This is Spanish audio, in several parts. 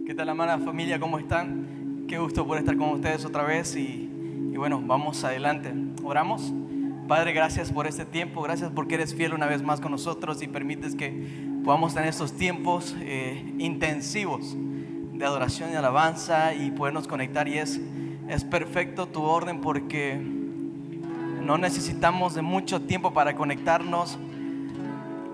¿Qué tal, amada familia? ¿Cómo están? Qué gusto poder estar con ustedes otra vez y bueno, vamos adelante. ¿Oramos? Padre, gracias por este tiempo, gracias porque eres fiel una vez más con nosotros y permites que podamos tener estos tiempos intensivos de adoración y alabanza y podernos conectar. Y es perfecto tu orden porque no necesitamos de mucho tiempo para conectarnos.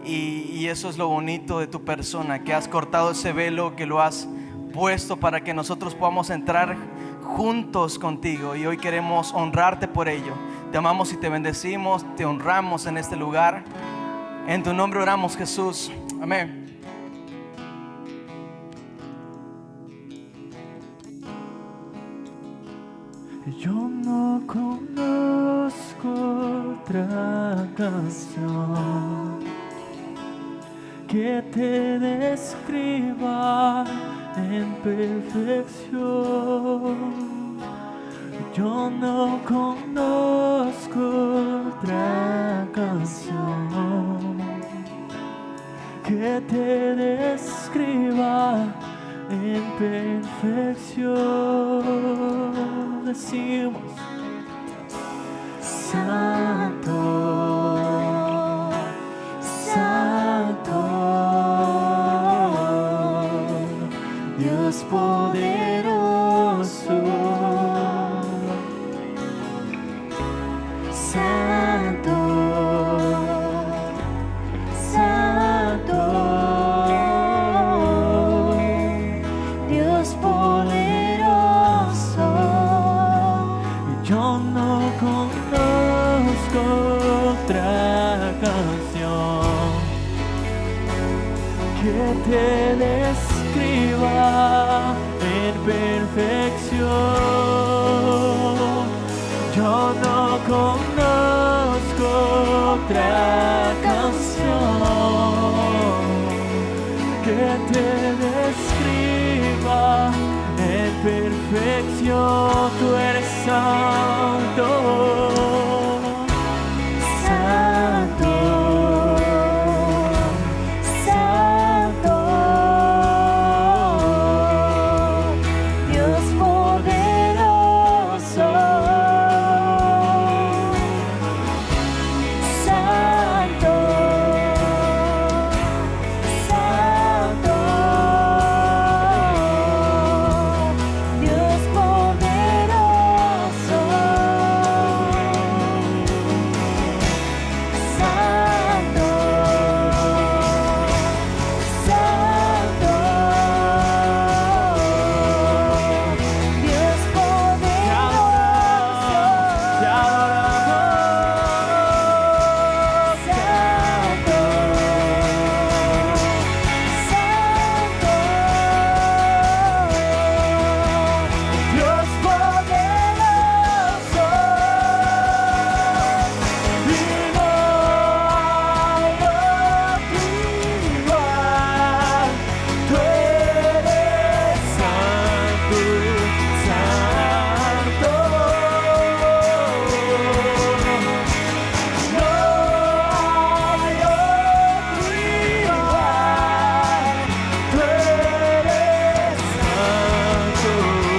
Y eso es lo bonito de tu persona, que has cortado ese velo, que lo has puesto para que nosotros podamos entrar juntos contigo. Y hoy queremos honrarte por ello. Te amamos y te bendecimos, te honramos en este lugar. En tu nombre oramos, Jesús. Amén. Yo no conozco otra canción que te describa en perfección. Yo no conozco otra canción que te describa en perfección. Decimos: Santo, Santo, Dios poderoso. Santo, Santo, Dios poderoso. Yo no conozco otra canción que te describa en perfección. Yo no conozco otra canción que te describa en perfección. Tú eres santo, santo, santo, Dios poderoso. Santo, santo, Dios poderoso. Santo, santo, Dios poderoso. Te adoramos, santo, santo, Dios poderoso. Y no hay otro igual. Tú eres santo, santo. No hay otro igual. Tú eres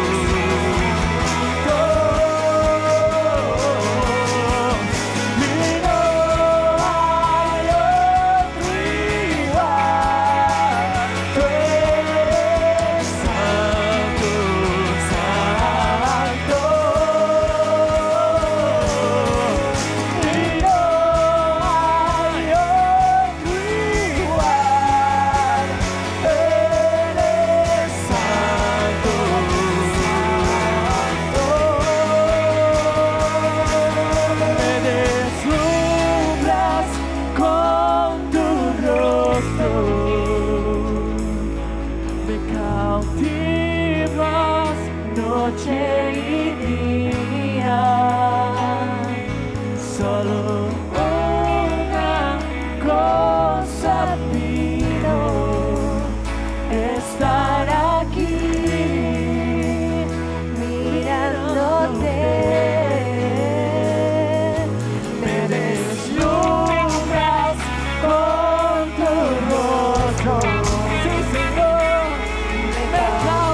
santo, y no hay otro igual. Tú eres santo, santo, y no hay otro igual. Eres santo, me deslumbras con tu rostro, me cautivas noche y día. Solo una cosa pido: estar aquí mirándote. Me deslumbras con tu rostro, sí, Señor, me cautivas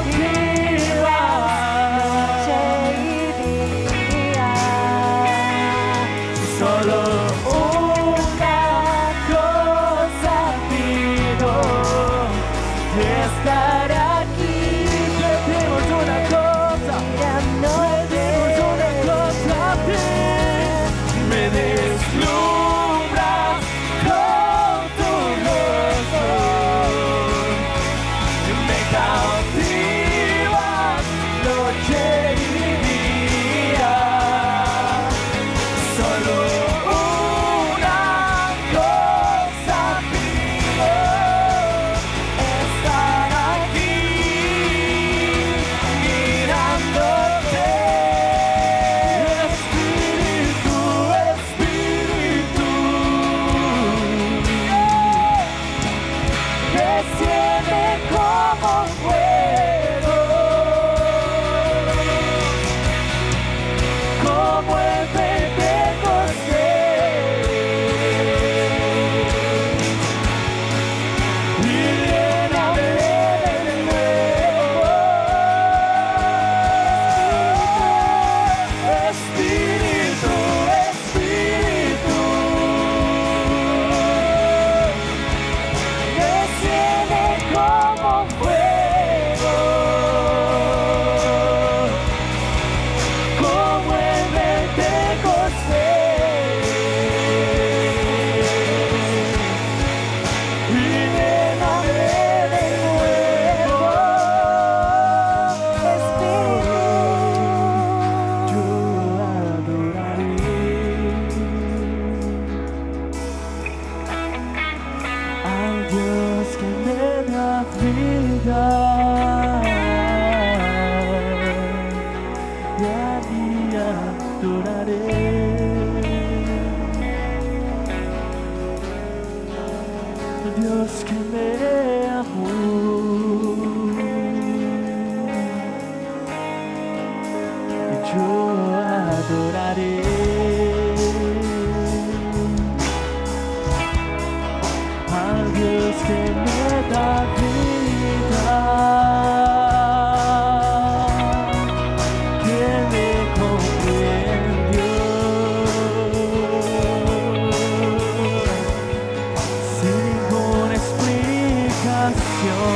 daré al Dios que me da vida, que me comprendió sin ninguna explicación.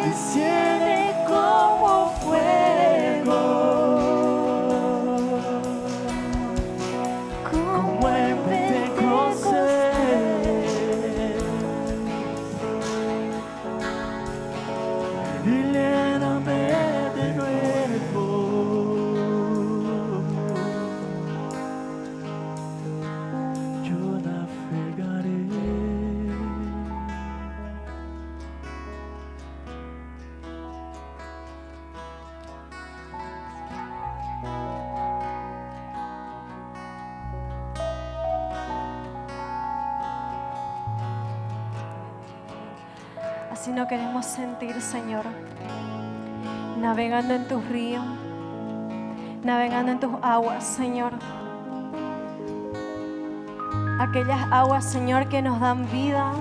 Desciende como fuego, como en Pentecostés, y lléname de nuevo. Yo navegaré. Así no queremos sentir, Señor, navegando en tus ríos, navegando en tus aguas, Señor. Aquellas aguas, Señor, que nos dan vida,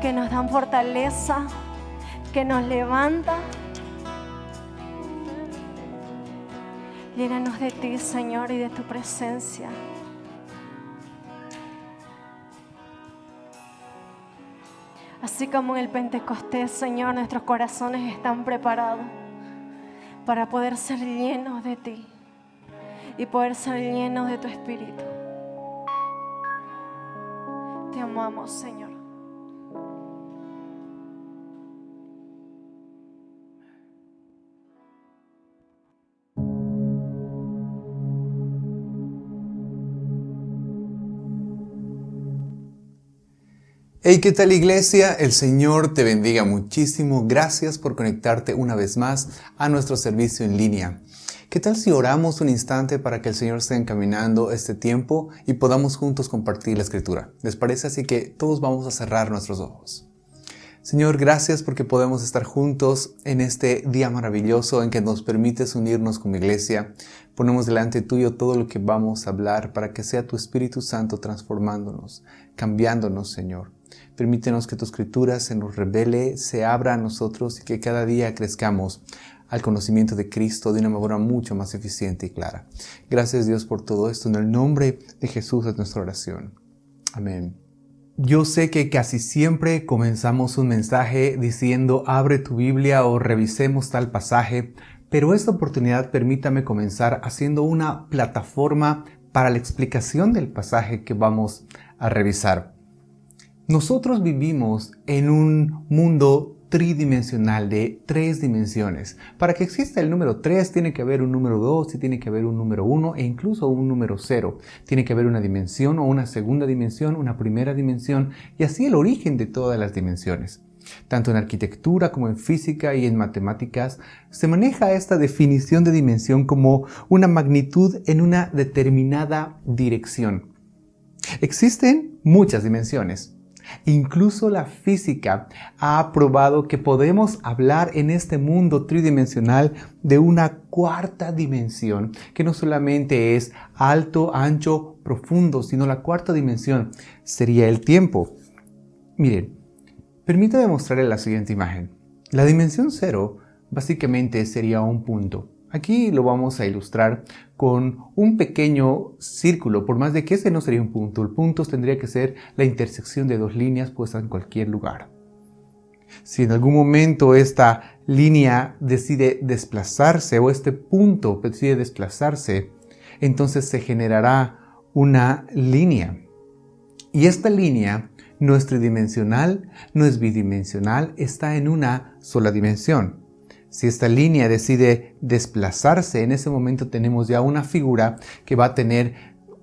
que nos dan fortaleza, que nos levantan. Llénanos de ti, Señor, y de tu presencia. Así como en el Pentecostés, Señor, nuestros corazones están preparados para poder ser llenos de ti y poder ser llenos de tu Espíritu. Te amamos, Señor. Hey, ¿qué tal, iglesia? El Señor te bendiga muchísimo. Gracias por conectarte una vez más a nuestro servicio en línea. ¿Qué tal si oramos un instante para que el Señor esté encaminando este tiempo y podamos juntos compartir la Escritura? ¿Les parece? Así que todos vamos a cerrar nuestros ojos. Señor, gracias porque podemos estar juntos en este día maravilloso en que nos permites unirnos como iglesia. Ponemos delante tuyo todo lo que vamos a hablar para que sea tu Espíritu Santo transformándonos, cambiándonos, Señor. Permítenos que tu Escritura se nos revele, se abra a nosotros y que cada día crezcamos al conocimiento de Cristo de una manera mucho más eficiente y clara. Gracias, Dios, por todo esto. En el nombre de Jesús es nuestra oración. Amén. Yo sé que casi siempre comenzamos un mensaje diciendo abre tu Biblia o revisemos tal pasaje, pero esta oportunidad permítame comenzar haciendo una plataforma para la explicación del pasaje que vamos a revisar. Nosotros vivimos en un mundo tridimensional de 3 dimensiones. Para que exista el número 3 tiene que haber un número 2 y tiene que haber un número 1 e incluso un número 0. Tiene que haber una dimensión o una segunda dimensión, una primera dimensión y así el origen de todas las dimensiones. Tanto en arquitectura como en física y en matemáticas se maneja esta definición de dimensión como una magnitud en una determinada dirección. Existen muchas dimensiones. Incluso la física ha probado que podemos hablar en este mundo tridimensional de una cuarta dimensión, que no solamente es alto, ancho, profundo, sino la cuarta dimensión sería el tiempo. Miren, permítame mostrarles la siguiente imagen. La dimensión 0 básicamente sería un punto. Aquí lo vamos a ilustrar con un pequeño círculo, por más de que ese no sería un punto. El punto tendría que ser la intersección de dos líneas puestas en cualquier lugar. Si en algún momento esta línea decide desplazarse o este punto decide desplazarse, entonces se generará una línea. Y esta línea no es tridimensional, no es bidimensional, está en una sola dimensión. Si esta línea decide desplazarse, en ese momento tenemos ya una figura que va a tener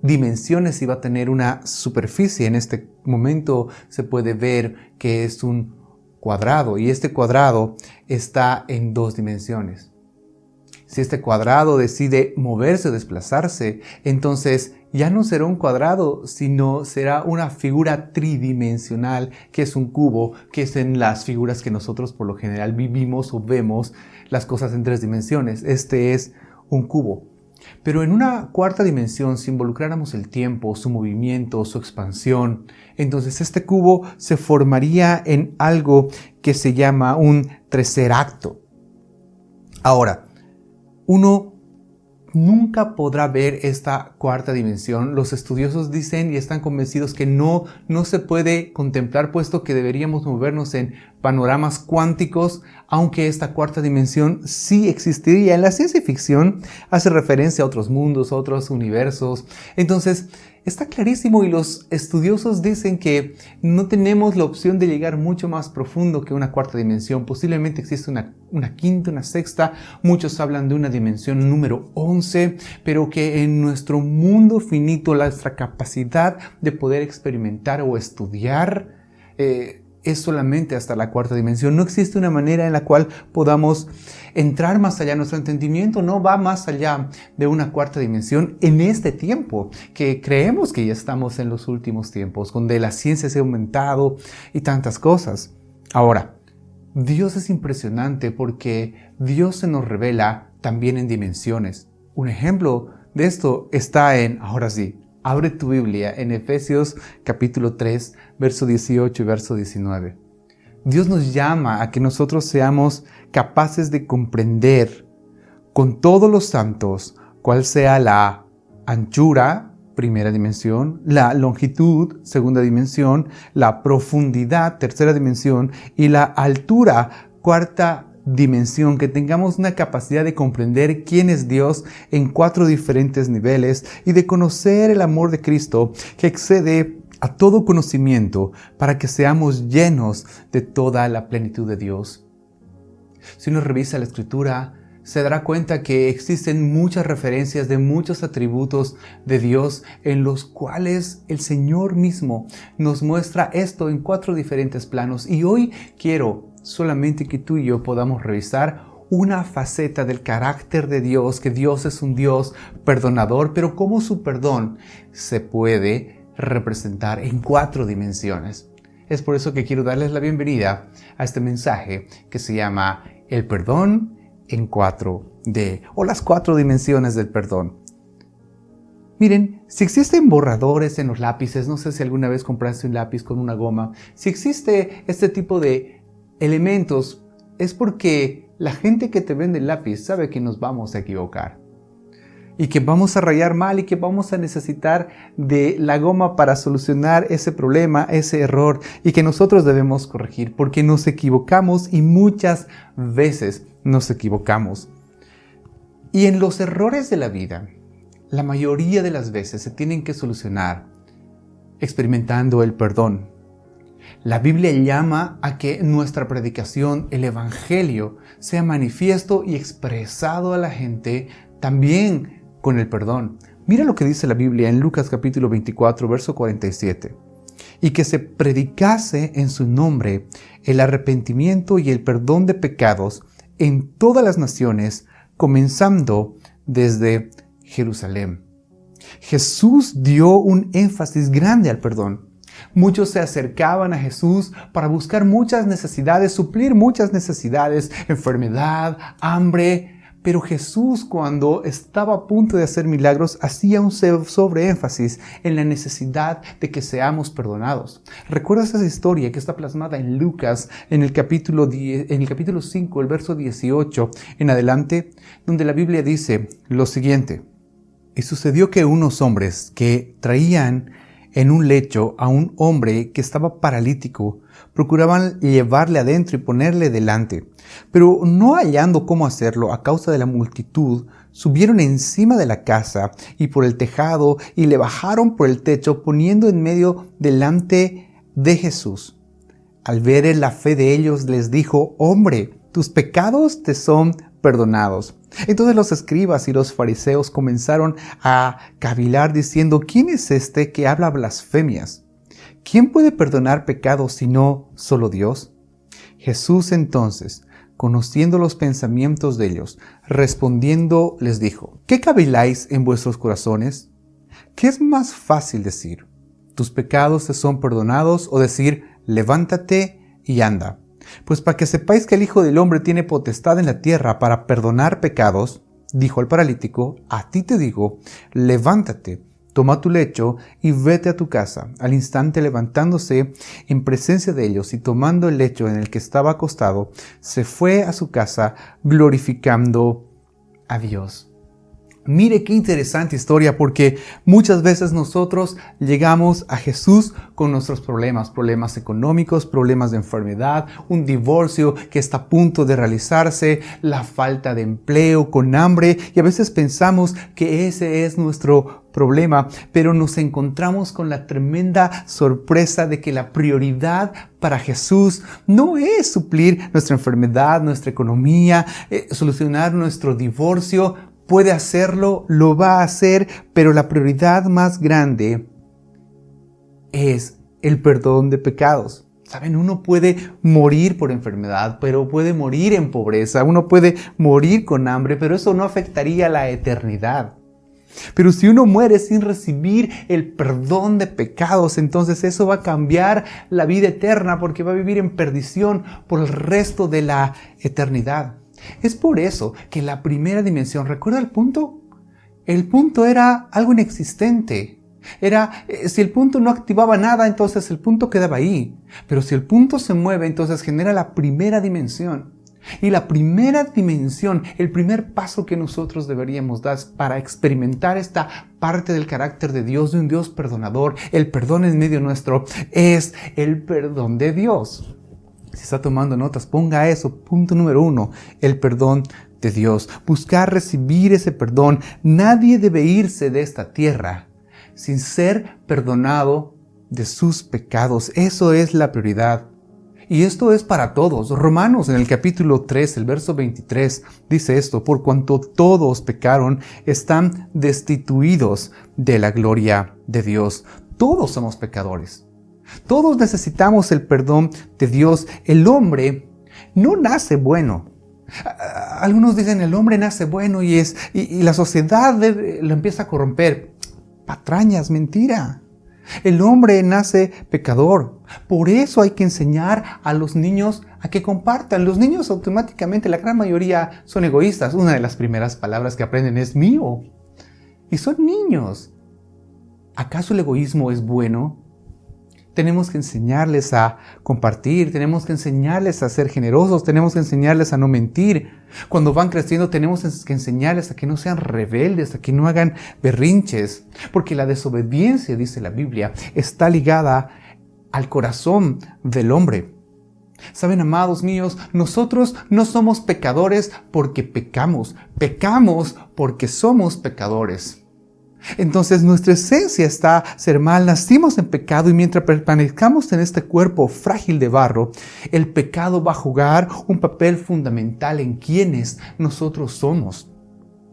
dimensiones y va a tener una superficie. En este momento se puede ver que es un cuadrado y este cuadrado está en dos dimensiones. Si este cuadrado decide moverse o desplazarse, entonces ya no será un cuadrado, sino será una figura tridimensional, que es un cubo, que es en las figuras que nosotros por lo general vivimos o vemos las cosas en tres dimensiones. Este es un cubo. Pero en una cuarta dimensión, si involucráramos el tiempo, su movimiento, su expansión, entonces este cubo se formaría en algo que se llama un tercer acto. Ahora, uno nunca podrá ver esta cuarta dimensión. Los estudiosos dicen y están convencidos que no se puede contemplar, puesto que deberíamos movernos en panoramas cuánticos, aunque esta cuarta dimensión sí existiría. En la ciencia ficción hace referencia a otros mundos, a otros universos. Entonces, está clarísimo y los estudiosos dicen que no tenemos la opción de llegar mucho más profundo que una cuarta dimensión. Posiblemente existe una quinta, una sexta. Muchos hablan de una dimensión número 11, pero que en nuestro mundo finito nuestra capacidad de poder experimentar o estudiar es solamente hasta la cuarta dimensión. No existe una manera en la cual podamos entrar más allá. Nuestro entendimiento no va más allá de una cuarta dimensión en este tiempo, que creemos que ya estamos en los últimos tiempos, donde la ciencia se ha aumentado y tantas cosas. Ahora, Dios es impresionante porque Dios se nos revela también en dimensiones. Un ejemplo de esto está ahora sí, abre tu Biblia en Efesios capítulo 3, verso 18 y verso 19. Dios nos llama a que nosotros seamos capaces de comprender con todos los santos cuál sea la anchura, primera dimensión, la longitud, segunda dimensión, la profundidad, tercera dimensión, y la altura, cuarta dimensión, que tengamos una capacidad de comprender quién es Dios en 4 diferentes niveles y de conocer el amor de Cristo que excede a todo conocimiento, para que seamos llenos de toda la plenitud de Dios. Si uno revisa la Escritura, se dará cuenta que existen muchas referencias de muchos atributos de Dios en los cuales el Señor mismo nos muestra esto en 4 diferentes planos. Y hoy quiero solamente que tú y yo podamos revisar una faceta del carácter de Dios, que Dios es un Dios perdonador, pero cómo su perdón se puede representar en 4 dimensiones. Es por eso que quiero darles la bienvenida a este mensaje que se llama El perdón en 4D, o las 4 dimensiones del perdón. Miren, si existen borradores en los lápices, no sé si alguna vez compraste un lápiz con una goma, si existe este tipo de elementos, es porque la gente que te vende el lápiz sabe que nos vamos a equivocar y que vamos a rayar mal y que vamos a necesitar de la goma para solucionar ese problema, ese error, y que nosotros debemos corregir porque nos equivocamos y muchas veces nos equivocamos. Y en los errores de la vida, la mayoría de las veces se tienen que solucionar experimentando el perdón. La Biblia llama a que nuestra predicación, el Evangelio, sea manifiesto y expresado a la gente también con el perdón. Mira lo que dice la Biblia en Lucas capítulo 24, verso 47. Y que se predicase en su nombre el arrepentimiento y el perdón de pecados en todas las naciones, comenzando desde Jerusalén. Jesús dio un énfasis grande al perdón. Muchos se acercaban a Jesús para buscar muchas necesidades, suplir muchas necesidades, enfermedad, hambre. Pero Jesús, cuando estaba a punto de hacer milagros, hacía un sobreénfasis en la necesidad de que seamos perdonados. ¿Recuerdas esa historia que está plasmada en Lucas, en el capítulo 5, el verso 18 en adelante, donde la Biblia dice lo siguiente? Y sucedió que unos hombres que traían en un lecho a un hombre que estaba paralítico, procuraban llevarle adentro y ponerle delante. Pero no hallando cómo hacerlo a causa de la multitud, subieron encima de la casa y por el tejado y le bajaron por el techo, poniendo en medio delante de Jesús. Al ver la fe de ellos, les dijo: hombre, tus pecados te son perdonados. Entonces los escribas y los fariseos comenzaron a cavilar diciendo: ¿quién es este que habla blasfemias? ¿Quién puede perdonar pecados sino solo Dios? Jesús entonces, conociendo los pensamientos de ellos, respondiendo les dijo: ¿qué caviláis en vuestros corazones? ¿Qué es más fácil decir: tus pecados te son perdonados, o decir: levántate y anda? Pues para que sepáis que el Hijo del Hombre tiene potestad en la tierra para perdonar pecados, dijo al paralítico: a ti te digo, levántate, toma tu lecho y vete a tu casa. Al instante, levantándose en presencia de ellos y tomando el lecho en el que estaba acostado, se fue a su casa glorificando a Dios. Mire qué interesante historia, porque muchas veces nosotros llegamos a Jesús con nuestros problemas económicos, problemas de enfermedad, un divorcio que está a punto de realizarse, la falta de empleo, con hambre, y a veces pensamos que ese es nuestro problema, pero nos encontramos con la tremenda sorpresa de que la prioridad para Jesús no es suplir nuestra enfermedad, nuestra economía, solucionar nuestro divorcio. Puede hacerlo, lo va a hacer, pero la prioridad más grande es el perdón de pecados. Saben, uno puede morir por enfermedad, pero puede morir en pobreza. Uno puede morir con hambre, pero eso no afectaría la eternidad. Pero si uno muere sin recibir el perdón de pecados, entonces eso va a cambiar la vida eterna, porque va a vivir en perdición por el resto de la eternidad. Es por eso que la primera dimensión, ¿recuerda el punto? El punto era algo inexistente. Si el punto no activaba nada, entonces el punto quedaba ahí. Pero si el punto se mueve, entonces genera la primera dimensión. Y la primera dimensión, el primer paso que nosotros deberíamos dar para experimentar esta parte del carácter de Dios, de un Dios perdonador, el perdón en medio nuestro, es el perdón de Dios. Si está tomando notas, ponga eso, punto número 1, el perdón de Dios. Buscar recibir ese perdón. Nadie debe irse de esta tierra sin ser perdonado de sus pecados. Eso es la prioridad. Y esto es para todos. Romanos, en el capítulo 3, el verso 23, dice esto: por cuanto todos pecaron, están destituidos de la gloria de Dios. Todos somos pecadores. Todos necesitamos el perdón de Dios. El hombre no nace bueno. Algunos dicen el hombre nace bueno y la sociedad lo empieza a corromper. Patrañas, mentira. El hombre nace pecador. Por eso hay que enseñar a los niños a que compartan. Los niños automáticamente, la gran mayoría, son egoístas. Una de las primeras palabras que aprenden es mío. Y son niños. ¿Acaso el egoísmo es bueno? Tenemos que enseñarles a compartir, tenemos que enseñarles a ser generosos, tenemos que enseñarles a no mentir. Cuando van creciendo tenemos que enseñarles a que no sean rebeldes, a que no hagan berrinches. Porque la desobediencia, dice la Biblia, está ligada al corazón del hombre. Saben, amados míos, nosotros no somos pecadores porque pecamos porque somos pecadores. Entonces nuestra esencia está ser mal, nacimos en pecado, y mientras permanezcamos en este cuerpo frágil de barro, el pecado va a jugar un papel fundamental en quienes nosotros somos.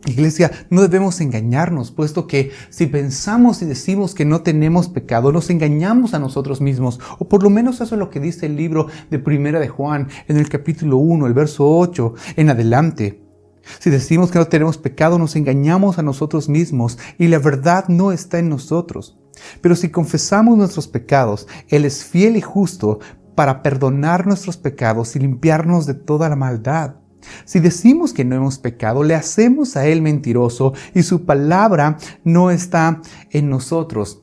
Iglesia, no debemos engañarnos, puesto que si pensamos y decimos que no tenemos pecado, nos engañamos a nosotros mismos, o por lo menos eso es lo que dice el libro de Primera de Juan, en el capítulo 1, el verso 8 en adelante. Si decimos que no tenemos pecado, nos engañamos a nosotros mismos y la verdad no está en nosotros. Pero si confesamos nuestros pecados, Él es fiel y justo para perdonar nuestros pecados y limpiarnos de toda la maldad. Si decimos que no hemos pecado, le hacemos a Él mentiroso y su palabra no está en nosotros.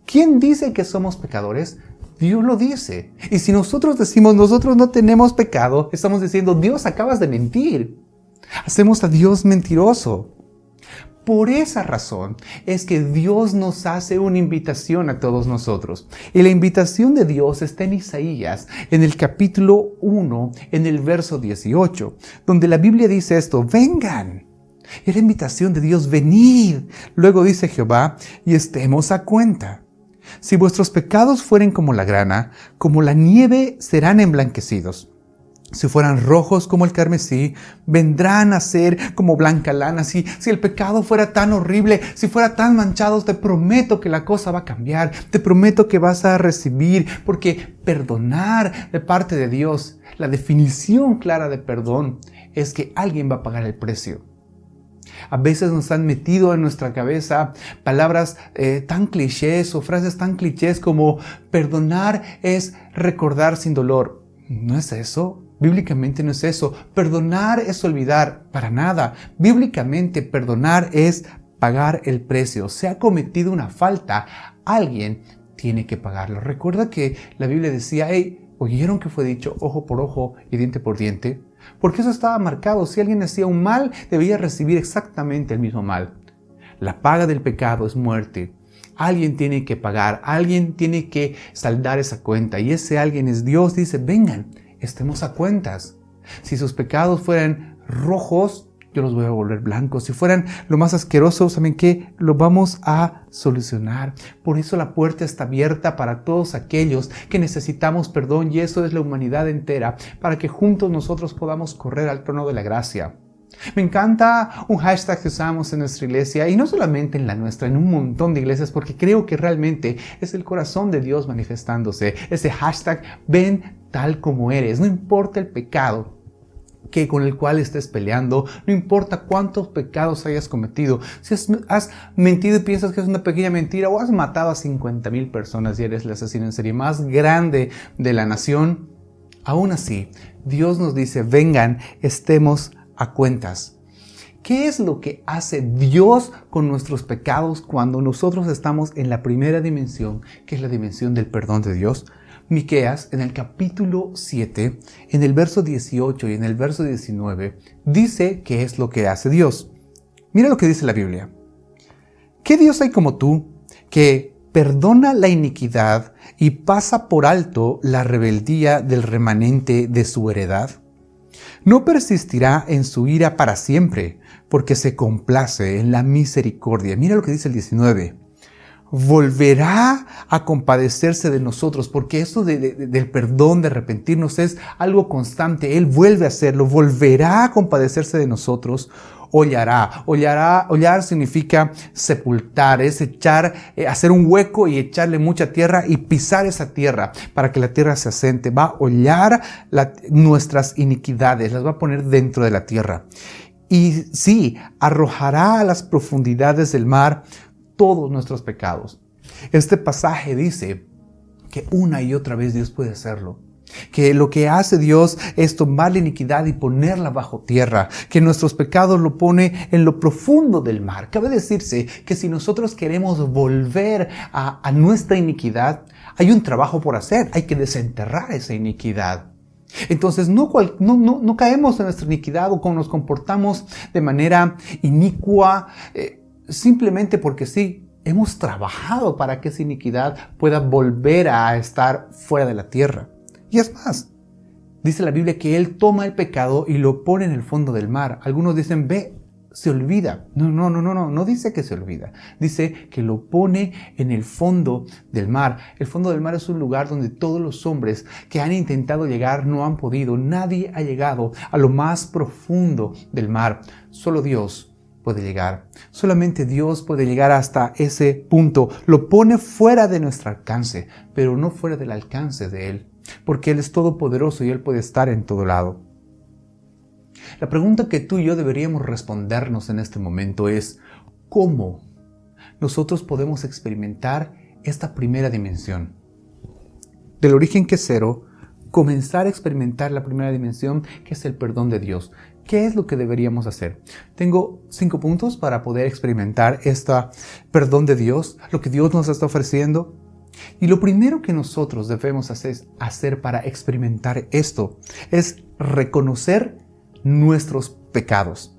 ¿Quién dice que somos pecadores? Dios lo dice. Y si nosotros decimos nosotros no tenemos pecado, estamos diciendo Dios, acabas de mentir. Hacemos a Dios mentiroso. Por esa razón es que Dios nos hace una invitación a todos nosotros. Y la invitación de Dios está en Isaías, en el capítulo 1, en el verso 18, donde la Biblia dice esto: vengan. Es la invitación de Dios: venid. Luego dice Jehová: y estemos a cuenta. Si vuestros pecados fueren como la grana, como la nieve serán emblanquecidos. Si fueran rojos como el carmesí, vendrán a ser como blanca lana. Si el pecado fuera tan horrible, si fuera tan manchado, te prometo que la cosa va a cambiar. Te prometo que vas a recibir, porque perdonar de parte de Dios, la definición clara de perdón es que alguien va a pagar el precio. A veces nos han metido en nuestra cabeza palabras tan clichés o frases tan clichés como perdonar es recordar sin dolor. ¿No es eso? Bíblicamente no es eso. Perdonar es olvidar. Para nada. Bíblicamente perdonar es pagar el precio. Se ha cometido una falta, alguien tiene que pagarlo. Recuerda que la Biblia decía: ¿oyeron que fue dicho ojo por ojo y diente por diente? Porque eso estaba marcado. Si alguien hacía un mal, debía recibir exactamente el mismo mal. La paga del pecado es muerte. Alguien tiene que pagar, alguien tiene que saldar esa cuenta. Y ese alguien es Dios. Dice: vengan, estemos a cuentas. Si sus pecados fueran rojos, yo los voy a volver blancos. Si fueran lo más asquerosos, ¿saben qué? Lo vamos a solucionar. Por eso la puerta está abierta para todos aquellos que necesitamos perdón, y eso es la humanidad entera, para que juntos nosotros podamos correr al trono de la gracia. Me encanta un hashtag que usamos en nuestra iglesia, y no solamente en la nuestra, en un montón de iglesias, porque creo que realmente es el corazón de Dios manifestándose. Ese hashtag: ven tal como eres. No importa el pecado con el cual estés peleando, no importa cuántos pecados hayas cometido. Si has mentido y piensas que es una pequeña mentira, o has matado a 50,000 personas y eres el asesino en serie más grande de la nación, aún así, Dios nos dice: vengan, estemos a cuentas. ¿Qué es lo que hace Dios con nuestros pecados cuando nosotros estamos en la primera dimensión, que es la dimensión del perdón de Dios? Miqueas, en el capítulo 7, en el verso 18 y en el verso 19, dice qué es lo que hace Dios. Mira lo que dice la Biblia. ¿Qué Dios hay como tú, que perdona la iniquidad y pasa por alto la rebeldía del remanente de su heredad? No persistirá en su ira para siempre, porque se complace en la misericordia. Mira lo que dice el 19. Volverá a compadecerse de nosotros, porque eso del perdón, de arrepentirnos, es algo constante. Él vuelve a hacerlo, volverá a compadecerse de nosotros. Hollar significa sepultar, es hacer un hueco y echarle mucha tierra y pisar esa tierra para que la tierra se asente. Va a hollar nuestras iniquidades, las va a poner dentro de la tierra. Y sí, arrojará a las profundidades del mar todos nuestros pecados. Este pasaje dice que una y otra vez Dios puede hacerlo. Que lo que hace Dios es tomar la iniquidad y ponerla bajo tierra. Que nuestros pecados lo pone en lo profundo del mar. Cabe decirse que si nosotros queremos volver a nuestra iniquidad, hay un trabajo por hacer. Hay que desenterrar esa iniquidad. Entonces no caemos en nuestra iniquidad o nos comportamos de manera inicua simplemente porque sí. Hemos trabajado para que esa iniquidad pueda volver a estar fuera de la tierra. Y es más, dice la Biblia que Él toma el pecado y lo pone en el fondo del mar. Algunos dicen, se olvida. No dice que se olvida. Dice que lo pone en el fondo del mar. El fondo del mar es un lugar donde todos los hombres que han intentado llegar no han podido. Nadie ha llegado a lo más profundo del mar. Solo Dios puede llegar. Solamente Dios puede llegar hasta ese punto. Lo pone fuera de nuestro alcance, pero no fuera del alcance de Él, porque Él es todopoderoso y Él puede estar en todo lado. La pregunta que tú y yo deberíamos respondernos en este momento es: ¿cómo nosotros podemos experimentar esta primera dimensión. Del origen que es cero, comenzar a experimentar la primera dimensión, que es el perdón de Dios. ¿Qué es lo que deberíamos hacer? Tengo 5 puntos para poder experimentar este perdón de Dios, lo que Dios nos está ofreciendo. Y lo primero que nosotros debemos hacer para experimentar esto es reconocer nuestros pecados.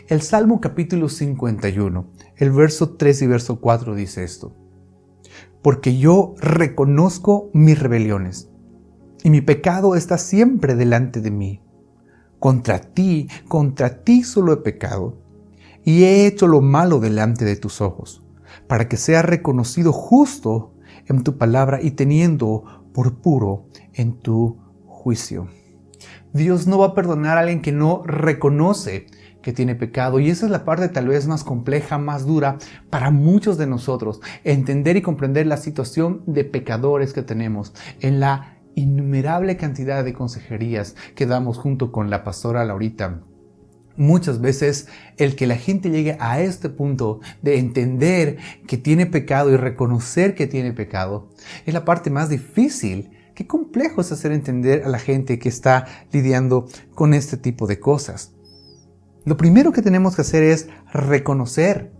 El Salmo capítulo 51, el verso 3 y verso 4 dice esto: porque yo reconozco mis rebeliones, y mi pecado está siempre delante de mí. Contra ti solo he pecado, y he hecho lo malo delante de tus ojos, para que sea reconocido justo en tu palabra y teniendo por puro en tu juicio. Dios no va a perdonar a alguien que no reconoce que tiene pecado, y esa es la parte tal vez más compleja, más dura para muchos de nosotros, entender y comprender la situación de pecadores que tenemos en la innumerable cantidad de consejerías que damos junto con la pastora Laurita. Muchas veces el que la gente llegue a este punto de entender que tiene pecado y reconocer que tiene pecado es la parte más difícil. Qué complejo es hacer entender a la gente que está lidiando con este tipo de cosas. Lo primero que tenemos que hacer es reconocer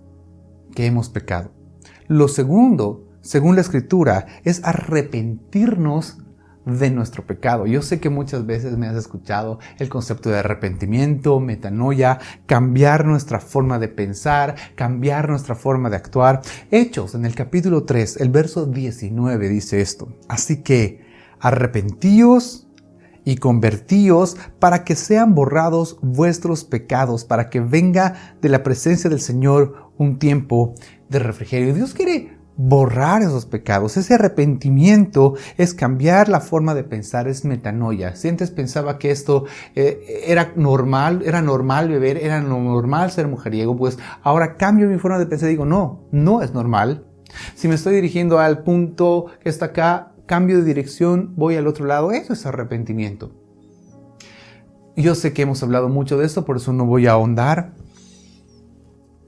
que hemos pecado. Lo segundo, según la Escritura, es arrepentirnos de nuestro pecado. Yo sé que muchas veces me has escuchado el concepto de arrepentimiento, metanoia, cambiar nuestra forma de pensar, cambiar nuestra forma de actuar. Hechos, en el capítulo 3, el verso 19 dice esto: así que arrepentíos y convertíos para que sean borrados vuestros pecados, para que venga de la presencia del Señor un tiempo de refrigerio. Dios quiere borrar esos pecados. Ese arrepentimiento es cambiar la forma de pensar, es metanoia. Si antes pensaba que esto era normal beber, era normal ser mujeriego, pues ahora cambio mi forma de pensar y digo, no es normal. Si me estoy dirigiendo al punto que está acá, cambio de dirección, voy al otro lado, eso es arrepentimiento. Yo sé que hemos hablado mucho de esto, por eso no voy a ahondar.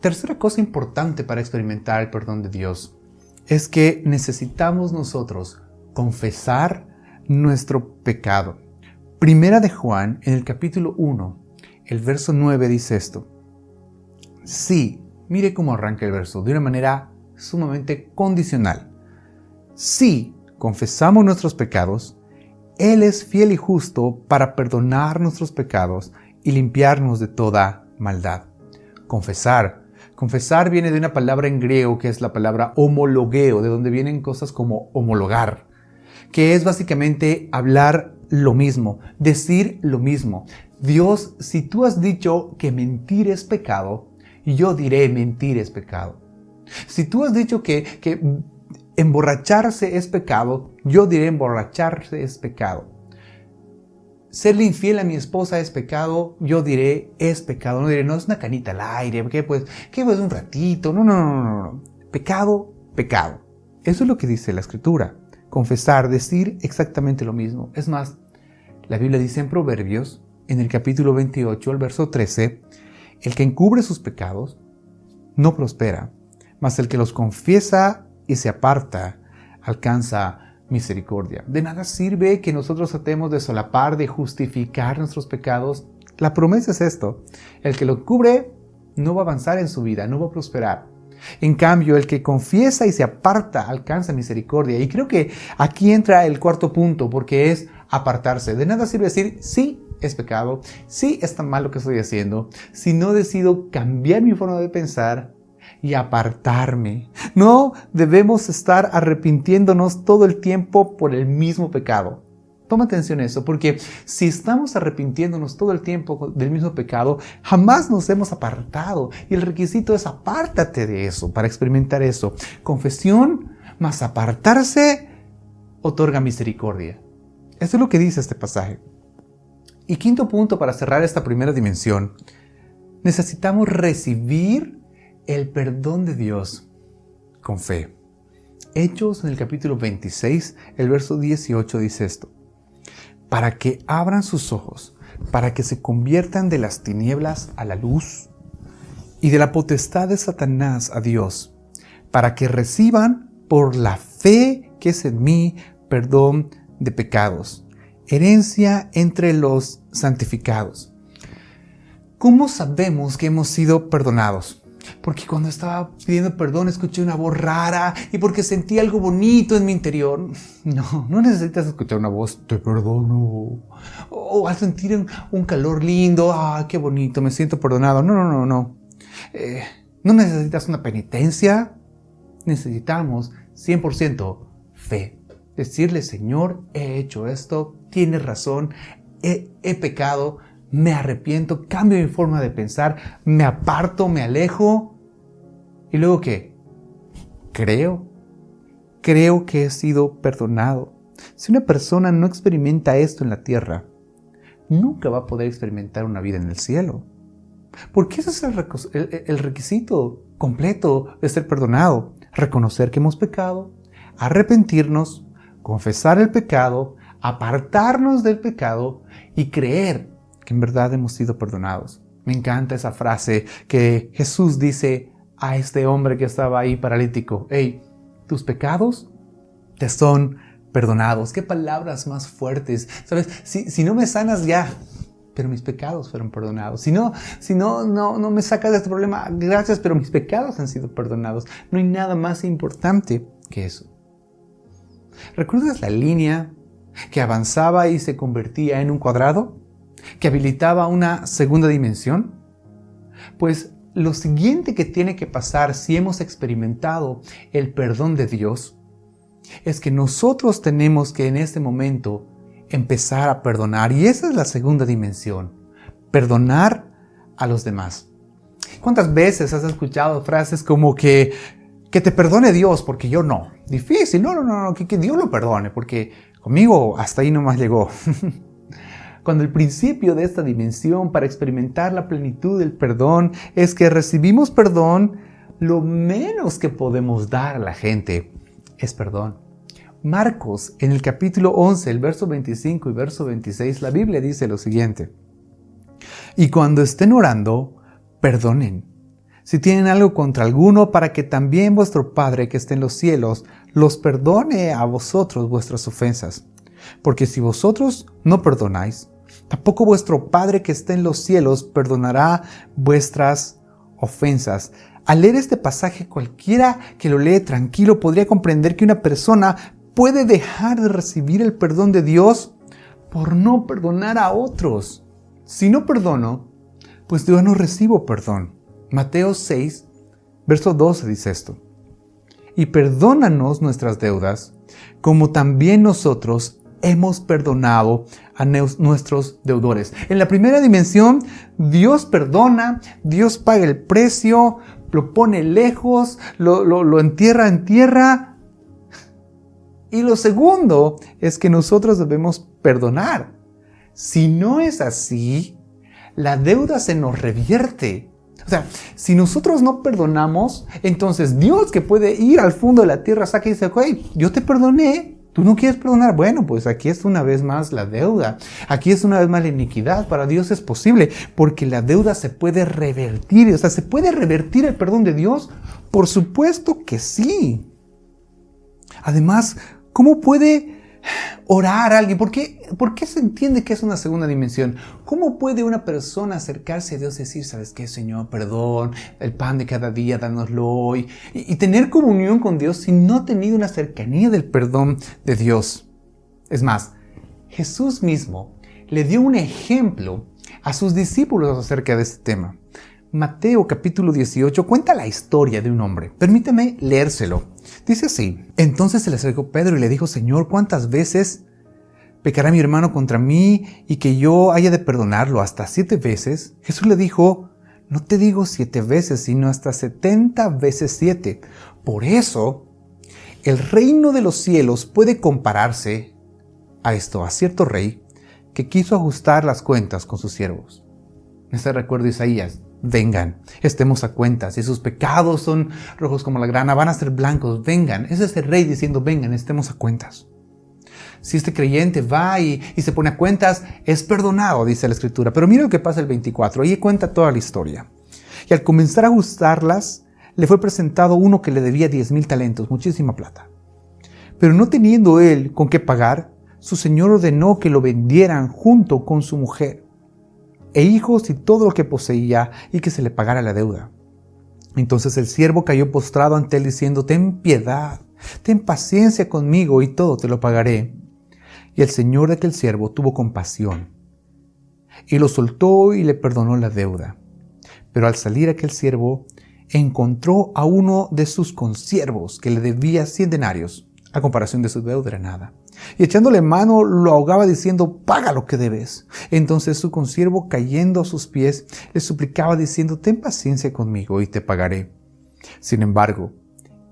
Tercera cosa importante para experimentar el perdón de Dios es que necesitamos nosotros confesar nuestro pecado. Primera de Juan, en el capítulo 1, el verso 9 dice esto: sí, mire cómo arranca el verso, de una manera sumamente condicional. Si confesamos nuestros pecados, Él es fiel y justo para perdonar nuestros pecados y limpiarnos de toda maldad. Confesar viene de una palabra en griego que es la palabra homologeo, de donde vienen cosas como homologar, que es básicamente hablar lo mismo, decir lo mismo. Dios, si tú has dicho que mentir es pecado, yo diré mentir es pecado. Si tú has dicho que emborracharse es pecado, yo diré emborracharse es pecado. Serle infiel a mi esposa es pecado, yo diré es pecado. No diré, no, es una canita al aire, ¿qué pues un ratito? No. Pecado. Eso es lo que dice la Escritura. Confesar, decir exactamente lo mismo. Es más, la Biblia dice en Proverbios, en el capítulo 28, el verso 13, el que encubre sus pecados no prospera, mas el que los confiesa y se aparta alcanza misericordia. De nada sirve que nosotros tratemos de solapar, de justificar nuestros pecados. La promesa es esto: el que lo cubre no va a avanzar en su vida, no va a prosperar. En cambio, el que confiesa y se aparta alcanza misericordia. Y creo que aquí entra el cuarto punto, porque es apartarse. De nada sirve decir, sí, es pecado, sí, está mal lo que estoy haciendo, si no decido cambiar mi forma de pensar y apartarme. No debemos estar arrepintiéndonos todo el tiempo por el mismo pecado. Toma atención a eso, porque si estamos arrepintiéndonos todo el tiempo del mismo pecado, jamás nos hemos apartado. Y el requisito es apártate de eso para experimentar eso. Confesión más apartarse otorga misericordia. Eso es lo que dice este pasaje. Y quinto punto para cerrar esta primera dimensión: necesitamos recibir el perdón de Dios con fe. Hechos en el capítulo 26, el verso 18 dice esto: para que abran sus ojos, para que se conviertan de las tinieblas a la luz y de la potestad de Satanás a Dios, para que reciban por la fe que es en mí, perdón de pecados, herencia entre los santificados. ¿Cómo sabemos que hemos sido perdonados? Porque cuando estaba pidiendo perdón escuché una voz rara y porque sentí algo bonito en mi interior. No necesitas escuchar una voz, te perdono. O al sentir un calor lindo, qué bonito, me siento perdonado. No. No necesitas una penitencia. Necesitamos 100% fe. Decirle, Señor, he hecho esto, tienes razón, he pecado, me arrepiento, cambio mi forma de pensar, me aparto, me alejo. ¿Y luego qué? Creo que he sido perdonado. Si una persona no experimenta esto en la tierra, nunca va a poder experimentar una vida en el cielo. Porque ese es el requisito completo de ser perdonado. Reconocer que hemos pecado, arrepentirnos, confesar el pecado, apartarnos del pecado y creer que en verdad hemos sido perdonados. Me encanta esa frase que Jesús dice a este hombre que estaba ahí paralítico. Hey, tus pecados te son perdonados. Qué palabras más fuertes. ¿Sabes? Si no me sanas ya, pero mis pecados fueron perdonados. Si no me sacas de este problema, gracias, pero mis pecados han sido perdonados. No hay nada más importante que eso. ¿Recuerdas la línea que avanzaba y se convertía en un cuadrado? ¿Que habilitaba una segunda dimensión? Pues lo siguiente que tiene que pasar si hemos experimentado el perdón de Dios es que nosotros tenemos que en este momento empezar a perdonar. Y esa es la segunda dimensión, perdonar a los demás. ¿Cuántas veces has escuchado frases como que te perdone Dios porque yo no? Difícil, no, que Dios lo perdone porque conmigo hasta ahí nomás llegó. Cuando el principio de esta dimensión para experimentar la plenitud del perdón es que recibimos perdón, lo menos que podemos dar a la gente es perdón. Marcos, en el capítulo 11, el verso 25 y verso 26, la Biblia dice lo siguiente: y cuando estén orando, perdonen si tienen algo contra alguno, para que también vuestro Padre que está en los cielos los perdone a vosotros vuestras ofensas. Porque si vosotros no perdonáis, tampoco vuestro Padre que está en los cielos perdonará vuestras ofensas. Al leer este pasaje, cualquiera que lo lee tranquilo podría comprender que una persona puede dejar de recibir el perdón de Dios por no perdonar a otros. Si no perdono, pues yo no recibo perdón. Mateo 6, verso 12 dice esto: y perdónanos nuestras deudas, como también nosotros hemos perdonado a nuestros deudores. En la primera dimensión, Dios perdona, Dios paga el precio, lo pone lejos, lo entierra en tierra. Y lo segundo es que nosotros debemos perdonar. Si no es así, la deuda se nos revierte. O sea, si nosotros no perdonamos, entonces Dios, que puede ir al fondo de la tierra, saca y dice: hey, yo te perdoné, tú no quieres perdonar. Bueno, pues aquí es una vez más la deuda. Aquí es una vez más la iniquidad. Para Dios es posible, porque la deuda se puede revertir. O sea, ¿se puede revertir el perdón de Dios? Por supuesto que sí. Además, ¿cómo puede orar a alguien? ¿Por qué se entiende que es una segunda dimensión? ¿Cómo puede una persona acercarse a Dios y decir: ¿sabes qué, Señor? Perdón, el pan de cada día, dánoslo hoy. Y tener comunión con Dios si no ha tenido una cercanía del perdón de Dios. Es más, Jesús mismo le dio un ejemplo a sus discípulos acerca de este tema. Mateo capítulo 18 cuenta la historia de un hombre. Permítame leérselo. Dice así: entonces se le acercó Pedro y le dijo: Señor, ¿cuántas veces pecará mi hermano contra mí y que yo haya de perdonarlo? ¿Hasta 7 veces? Jesús le dijo: no te digo 7 veces, sino hasta 70 veces 7. Por eso, el reino de los cielos puede compararse a esto, a cierto rey que quiso ajustar las cuentas con sus siervos. En este recuerdo de Isaías: vengan, estemos a cuentas. Si sus pecados son rojos como la grana, van a ser blancos. Vengan. Es ese rey diciendo: vengan, estemos a cuentas. Si este creyente va y se pone a cuentas, es perdonado, dice la Escritura. Pero mira lo que pasa el 24. Ahí cuenta toda la historia. Y al comenzar a ajustarlas, le fue presentado uno que le debía 10,000 talentos, muchísima plata. Pero no teniendo él con qué pagar, su señor ordenó que lo vendieran junto con su mujer e hijos y todo lo que poseía, y que se le pagara la deuda. Entonces el siervo cayó postrado ante él diciendo: ten piedad, ten paciencia conmigo y todo te lo pagaré. Y el señor de aquel siervo tuvo compasión y lo soltó y le perdonó la deuda. Pero al salir aquel siervo encontró a uno de sus consiervos que le debía 100 denarios, a comparación de su deuda era nada. Y echándole mano lo ahogaba diciendo: paga lo que debes. Entonces su consiervo, cayendo a sus pies, le suplicaba diciendo: ten paciencia conmigo y te pagaré. Sin embargo,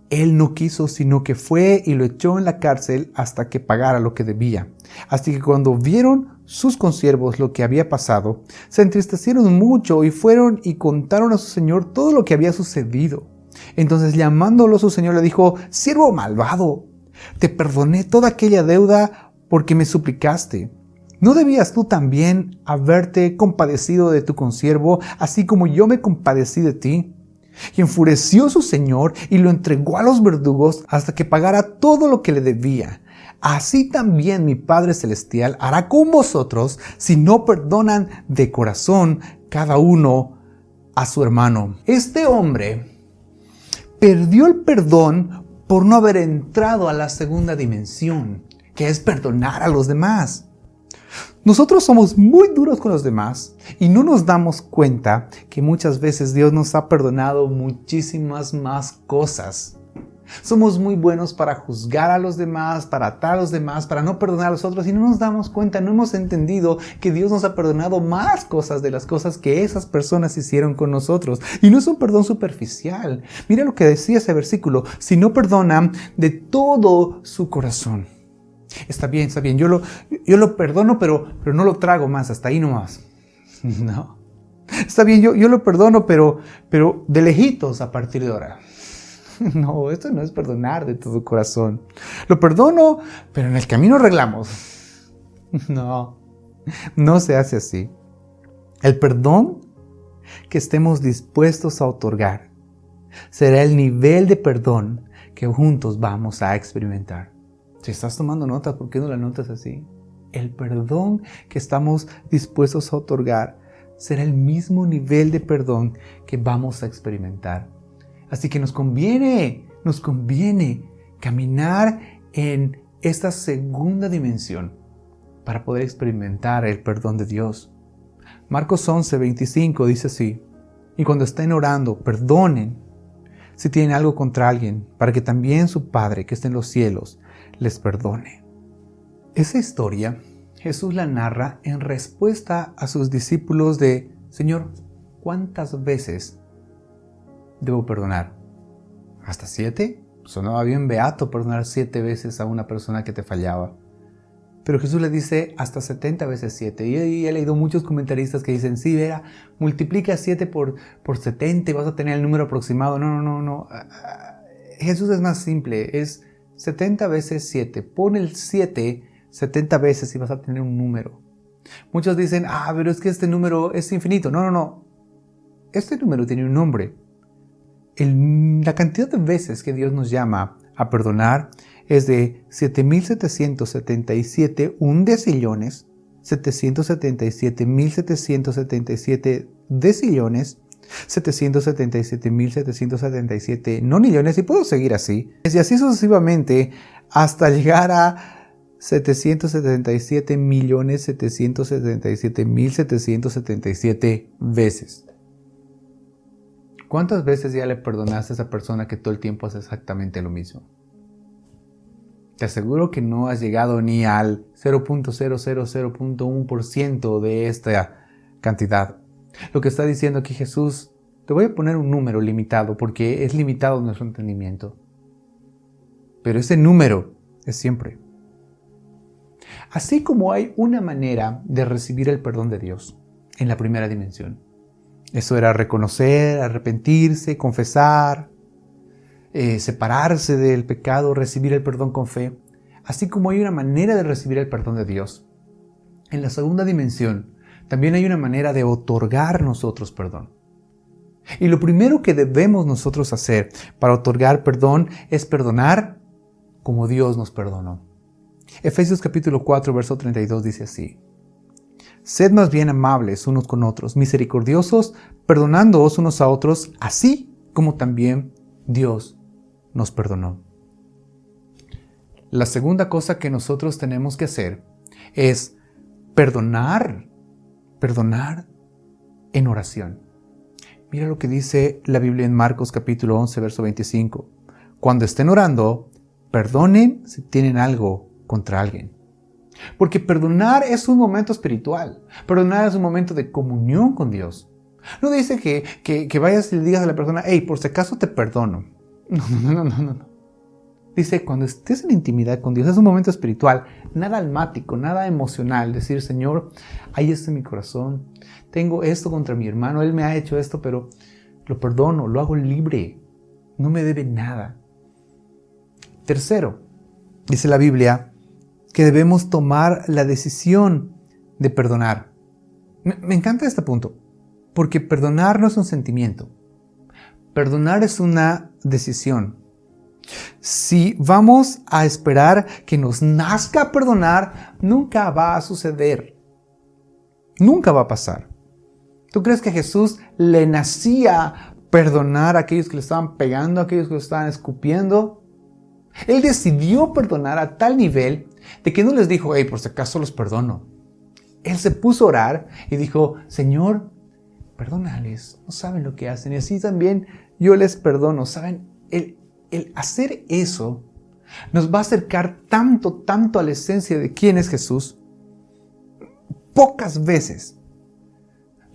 él no quiso, sino que fue y lo echó en la cárcel hasta que pagara lo que debía. Así que cuando vieron sus consiervos lo que había pasado, se entristecieron mucho y fueron y contaron a su señor todo lo que había sucedido. Entonces, llamándolo a su señor, le dijo: siervo malvado, te perdoné toda aquella deuda porque me suplicaste. ¿No debías tú también haberte compadecido de tu consiervo, así como yo me compadecí de ti? Y enfureció su señor y lo entregó a los verdugos hasta que pagara todo lo que le debía. Así también mi Padre Celestial hará con vosotros si no perdonan de corazón cada uno a su hermano. Este hombre perdió el perdón por no haber entrado a la segunda dimensión, que es perdonar a los demás. Nosotros somos muy duros con los demás y no nos damos cuenta que muchas veces Dios nos ha perdonado muchísimas más cosas. Somos muy buenos para juzgar a los demás, para atar a los demás, para no perdonar a los otros, y no nos damos cuenta, no hemos entendido que Dios nos ha perdonado más cosas de las cosas que esas personas hicieron con nosotros. Y no es un perdón superficial. Mira lo que decía ese versículo: si no perdonan de todo su corazón. Está bien, yo lo perdono, pero no lo trago más, hasta ahí nomás. No. Está bien, yo lo perdono, pero de lejitos a partir de ahora. No, esto no es perdonar de todo corazón. Lo perdono, pero en el camino arreglamos. No se hace así. El perdón que estemos dispuestos a otorgar será el nivel de perdón que juntos vamos a experimentar. Si estás tomando nota, ¿por qué no la notas así? El perdón que estamos dispuestos a otorgar será el mismo nivel de perdón que vamos a experimentar. Así que nos conviene caminar en esta segunda dimensión para poder experimentar el perdón de Dios. Marcos 11:25 dice así: y cuando estén orando, perdonen si tienen algo contra alguien, para que también su Padre que está en los cielos les perdone. Esa historia Jesús la narra en respuesta a sus discípulos de: Señor, ¿cuántas veces debo perdonar? ¿Hasta 7? Sonaba bien beato perdonar 7 veces a una persona que te fallaba. Pero Jesús le dice hasta 70 veces 7. Y he leído muchos comentaristas que dicen: sí, Vera, multiplica 7 por 70 y vas a tener el número aproximado. No. Jesús es más simple, es 70 veces 7. Pon el 7 70 veces y vas a tener un número. Muchos dicen: pero es que este número es infinito. No. Este número tiene un nombre. La cantidad de veces que Dios nos llama a perdonar es de 7,777 undecillones, 777,777 decillones, 777,777 nonillones, y puedo seguir así. Y así sucesivamente hasta llegar a 777,777,777 veces. ¿Cuántas veces ya le perdonaste a esa persona que todo el tiempo hace exactamente lo mismo? Te aseguro que no has llegado ni al 0.000.1% de esta cantidad. Lo que está diciendo aquí Jesús: te voy a poner un número limitado, porque es limitado nuestro entendimiento. Pero ese número es siempre. Así como hay una manera de recibir el perdón de Dios en la primera dimensión. Eso era reconocer, arrepentirse, confesar, separarse del pecado, recibir el perdón con fe. Así como hay una manera de recibir el perdón de Dios, en la segunda dimensión también hay una manera de otorgar nosotros perdón. Y lo primero que debemos nosotros hacer para otorgar perdón es perdonar como Dios nos perdonó. Efesios capítulo 4, verso 32 dice así: Sed más bien amables unos con otros, misericordiosos, perdonándoos unos a otros, así como también Dios nos perdonó. La segunda cosa que nosotros tenemos que hacer es perdonar en oración. Mira lo que dice la Biblia en Marcos capítulo 11, verso 25. Cuando estén orando, perdonen si tienen algo contra alguien. Porque perdonar es un momento espiritual. Perdonar es un momento de comunión con Dios. No dice que vayas y le digas a la persona, hey, por si acaso te perdono. No. Dice, cuando estés en intimidad con Dios, es un momento espiritual, nada almático, nada emocional. Decir, Señor, ahí está mi corazón. Tengo esto contra mi hermano, él me ha hecho esto, pero lo perdono, lo hago libre. No me debe nada. Tercero, dice la Biblia, que debemos tomar la decisión de perdonar. Me encanta este punto, porque perdonar no es un sentimiento. Perdonar es una decisión. Si vamos a esperar que nos nazca perdonar, nunca va a suceder. Nunca va a pasar. ¿Tú crees que a Jesús le nacía perdonar a aquellos que le estaban pegando, a aquellos que le estaban escupiendo? Él decidió perdonar a tal nivel de que no les dijo, hey, por si acaso los perdono. Él se puso a orar y dijo, Señor, perdónales, no saben lo que hacen. Y así también yo les perdono. ¿Saben? El hacer eso nos va a acercar tanto a la esencia de quién es Jesús. Pocas veces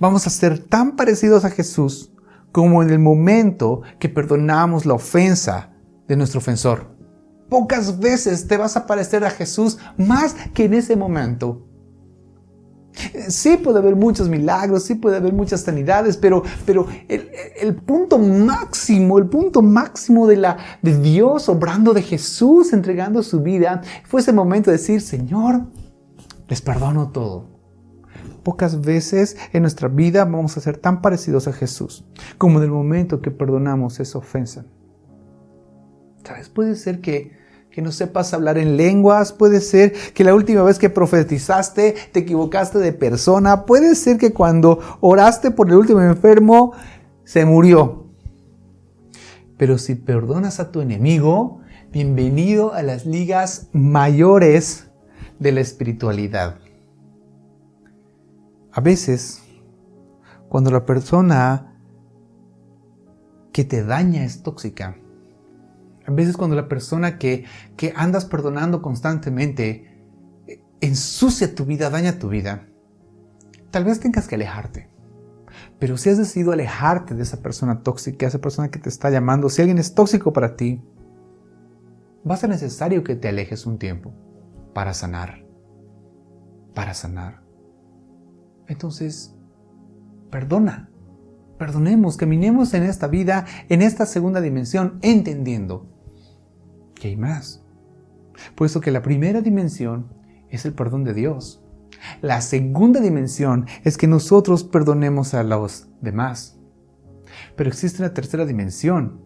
vamos a ser tan parecidos a Jesús como en el momento que perdonamos la ofensa de nuestro ofensor. Pocas veces te vas a parecer a Jesús más que en ese momento. Sí puede haber muchos milagros, sí puede haber muchas sanidades, pero el punto máximo de Dios obrando, de Jesús entregando su vida, fue ese momento de decir, Señor, les perdono todo. Pocas veces en nuestra vida vamos a ser tan parecidos a Jesús como en el momento que perdonamos esa ofensa. ¿Sabes? Puede ser que no sepas hablar en lenguas, puede ser que la última vez que profetizaste te equivocaste de persona, puede ser que cuando oraste por el último enfermo se murió. Pero si perdonas a tu enemigo, bienvenido a las ligas mayores de la espiritualidad. A veces, cuando la persona que te daña es tóxica, a veces cuando la persona que andas perdonando constantemente ensucia tu vida, daña tu vida, tal vez tengas que alejarte. Pero si has decidido alejarte de esa persona tóxica, esa persona que te está llamando, si alguien es tóxico para ti, va a ser necesario que te alejes un tiempo para sanar. Entonces, perdonemos, caminemos en esta vida, en esta segunda dimensión, entendiendo que hay más. Puesto que la primera dimensión es el perdón de Dios. La segunda dimensión es que nosotros perdonemos a los demás. Pero existe una tercera dimensión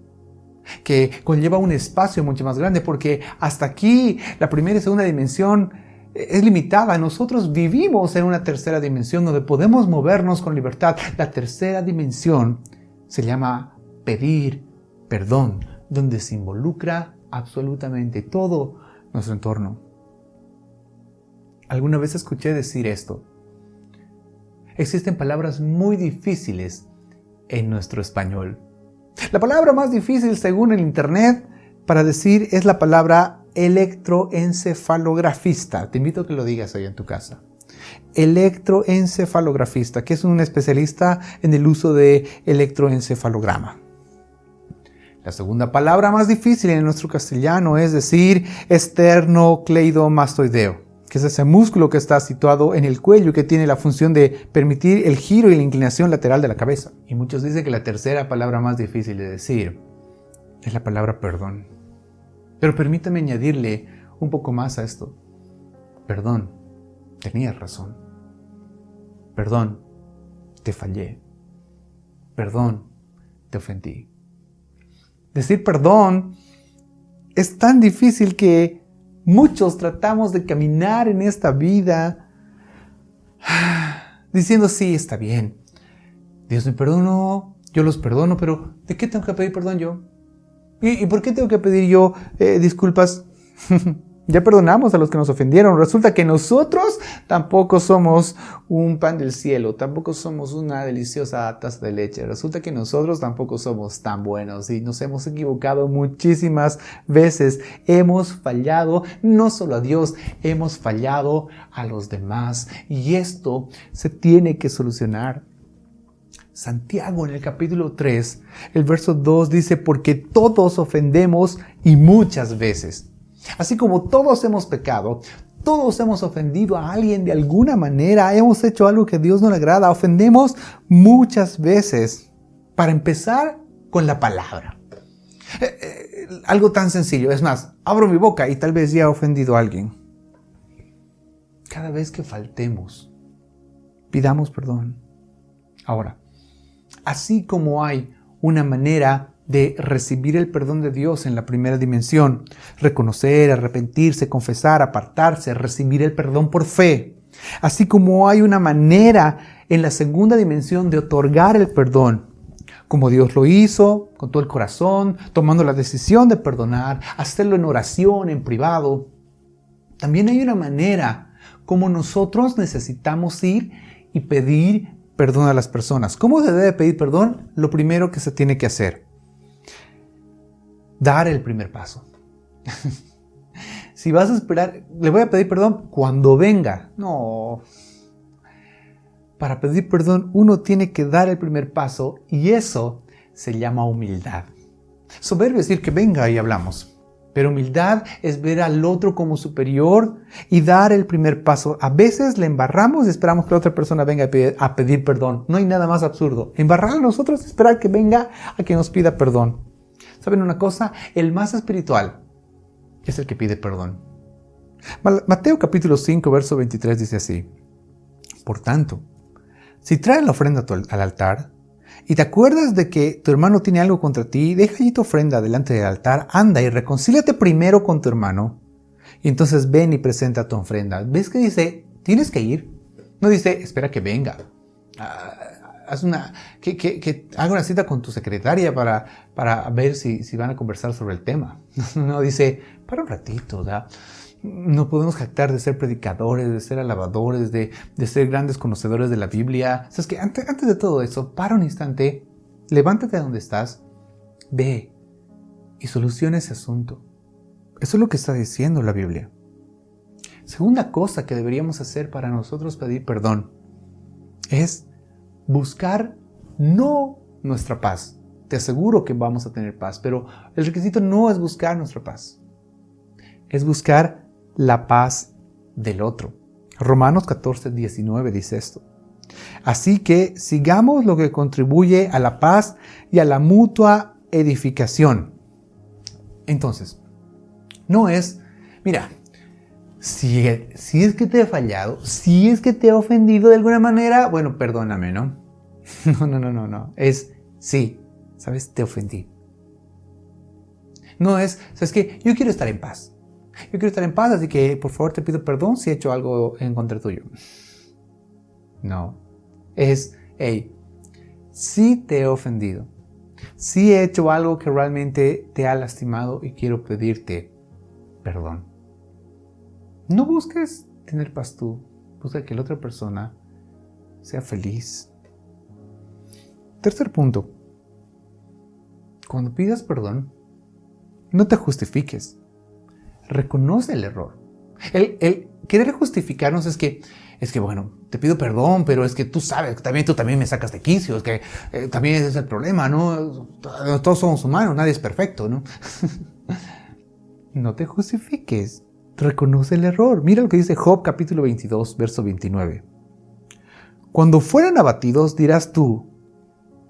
que conlleva un espacio mucho más grande, porque hasta aquí la primera y segunda dimensión es limitada. Nosotros vivimos en una tercera dimensión donde podemos movernos con libertad. La tercera dimensión se llama pedir perdón, donde se involucra absolutamente todo nuestro entorno. Alguna vez escuché decir esto: existen palabras muy difíciles en nuestro español. La palabra más difícil, según el internet, para decir es la palabra electroencefalografista. Te invito a que lo digas ahí en tu casa. Electroencefalografista, que es un especialista en el uso de electroencefalograma. La segunda palabra más difícil en nuestro castellano es decir esternocleidomastoideo, que es ese músculo que está situado en el cuello y que tiene la función de permitir el giro y la inclinación lateral de la cabeza. Y muchos dicen que la tercera palabra más difícil de decir es la palabra perdón. Pero permítame añadirle un poco más a esto. Perdón, tenías razón. Perdón, te fallé. Perdón, te ofendí. Decir perdón es tan difícil que muchos tratamos de caminar en esta vida diciendo, sí, está bien. Dios me perdonó, yo los perdono, pero ¿de qué tengo que pedir perdón yo? ¿Y por qué tengo que pedir yo disculpas? Ya perdonamos a los que nos ofendieron. Resulta que nosotros tampoco somos un pan del cielo, tampoco somos una deliciosa taza de leche. Resulta que nosotros tampoco somos tan buenos y nos hemos equivocado muchísimas veces. Hemos fallado no solo a Dios, hemos fallado a los demás. Y esto se tiene que solucionar. Santiago en el capítulo 3, el verso 2 dice, porque todos ofendemos y muchas veces. Así como todos hemos pecado, todos hemos ofendido a alguien de alguna manera, hemos hecho algo que a Dios no le agrada, ofendemos muchas veces. Para empezar con la palabra. Algo tan sencillo, es más, abro mi boca y tal vez ya he ofendido a alguien. Cada vez que faltemos, pidamos perdón. Ahora, así como hay una manera de recibir el perdón de Dios en la primera dimensión, reconocer, arrepentirse, confesar, apartarse, recibir el perdón por fe. Así como hay una manera en la segunda dimensión de otorgar el perdón, como Dios lo hizo, con todo el corazón, tomando la decisión de perdonar, hacerlo en oración, en privado. También hay una manera como nosotros necesitamos ir y pedir perdón a las personas. ¿Cómo se debe pedir perdón? Lo primero que se tiene que hacer: dar el primer paso. Si vas a esperar, le voy a pedir perdón cuando venga. No. Para pedir perdón uno tiene que dar el primer paso y eso se llama humildad. Soberbio es decir que venga y hablamos. Pero humildad es ver al otro como superior y dar el primer paso. A veces le embarramos y esperamos que la otra persona venga a pedir perdón. No hay nada más absurdo. Embarrar a nosotros y esperar que venga a que nos pida perdón. ¿Saben una cosa? El más espiritual es el que pide perdón. Mateo capítulo 5, verso 23 dice así: por tanto, si traes la ofrenda al altar y te acuerdas de que tu hermano tiene algo contra ti, deja allí tu ofrenda delante del altar, anda y reconcíliate primero con tu hermano y entonces ven y presenta tu ofrenda. ¿Ves que dice, tienes que ir? No dice, espera que venga. Haga una cita con tu secretaria para ver si van a conversar sobre el tema. No dice, para un ratito, ¿verdad? No podemos jactar de ser predicadores, de ser alabadores, de ser grandes conocedores de la Biblia. O sea, es que antes de todo eso, para un instante, levántate de donde estás, ve y soluciona ese asunto. Eso es lo que está diciendo la Biblia. Segunda cosa que deberíamos hacer para nosotros pedir perdón es buscar no nuestra paz. Te aseguro que vamos a tener paz, pero el requisito no es buscar nuestra paz. Es buscar la paz del otro. Romanos 14, 19 dice esto. Así que sigamos lo que contribuye a la paz y a la mutua edificación. Entonces, no es, mira, si es que te he fallado, si es que te he ofendido de alguna manera, bueno, perdóname, ¿no? No. Es, sí, ¿sabes? Te ofendí. No es, ¿sabes qué? Yo quiero estar en paz. Yo quiero estar en paz, así que por favor te pido perdón si he hecho algo en contra tuyo. No. Es, hey, sí te he ofendido. Sí he hecho algo que realmente te ha lastimado y quiero pedirte perdón. No busques tener paz tú. Busca que la otra persona sea feliz. Tercer punto. Cuando pidas perdón, no te justifiques. Reconoce el error. El querer justificarnos es que bueno, te pido perdón, pero es que tú sabes, tú también me sacas de quicio, es que también ese es el problema, ¿no? Todos somos humanos, nadie es perfecto, ¿no? No te justifiques. Reconoce el error. Mira lo que dice Job capítulo 22, verso 29. Cuando fueran abatidos, dirás tú,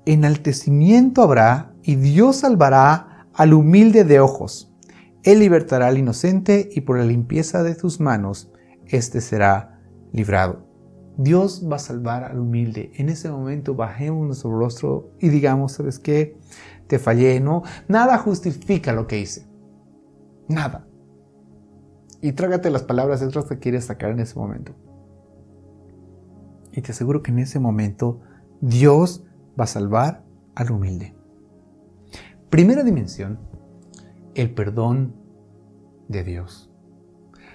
enaltecimiento habrá y Dios salvará al humilde de ojos. Él libertará al inocente y por la limpieza de tus manos, éste será librado. Dios va a salvar al humilde. En ese momento bajemos nuestro rostro y digamos, ¿sabes qué? Te fallé, ¿no? Nada justifica lo que hice. Nada. Y trágate las palabras extras que quieres sacar en ese momento. Y te aseguro que en ese momento Dios va a salvar al humilde. Primera dimensión, el perdón de Dios.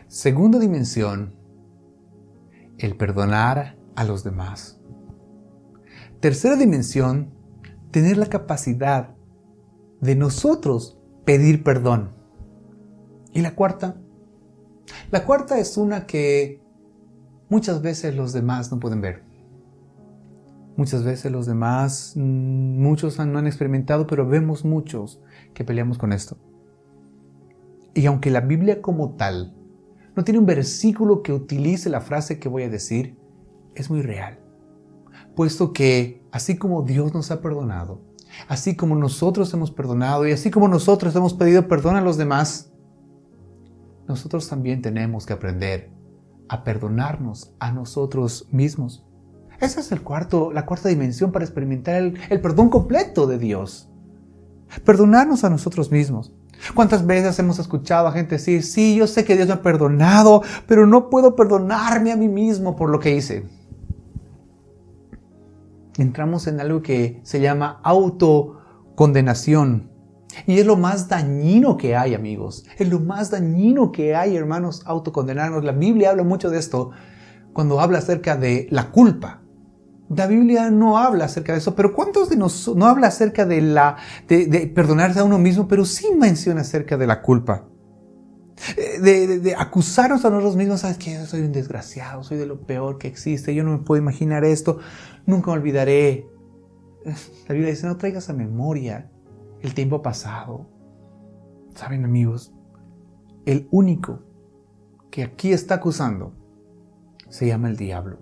Segunda dimensión, el perdonar a los demás. Tercera dimensión, tener la capacidad de nosotros pedir perdón. Y la cuarta es una que muchas veces los demás no pueden ver. Muchas veces los demás, muchos no han experimentado, pero vemos muchos que peleamos con esto. Y aunque la Biblia como tal no tiene un versículo que utilice la frase que voy a decir, es muy real. Puesto que así como Dios nos ha perdonado, así como nosotros hemos perdonado y así como nosotros hemos pedido perdón a los demás, nosotros también tenemos que aprender a perdonarnos a nosotros mismos. Esa es la cuarta dimensión para experimentar el perdón completo de Dios. Perdonarnos a nosotros mismos. ¿Cuántas veces hemos escuchado a gente decir, sí, yo sé que Dios me ha perdonado, pero no puedo perdonarme a mí mismo por lo que hice? Entramos en algo que se llama autocondenación. Y es lo más dañino que hay, amigos. Es lo más dañino que hay, hermanos, autocondenarnos. La Biblia habla mucho de esto cuando habla acerca de la culpa. La Biblia no habla acerca de eso, pero ¿cuántos de nosotros no habla acerca de perdonarse a uno mismo, pero sí menciona acerca de la culpa? De acusarnos a nosotros mismos, ¿sabes qué? Yo soy un desgraciado, soy de lo peor que existe, yo no me puedo imaginar esto, nunca me olvidaré. La Biblia dice, no traigas a memoria el tiempo pasado. ¿Saben, amigos? El único que aquí está acusando se llama el diablo.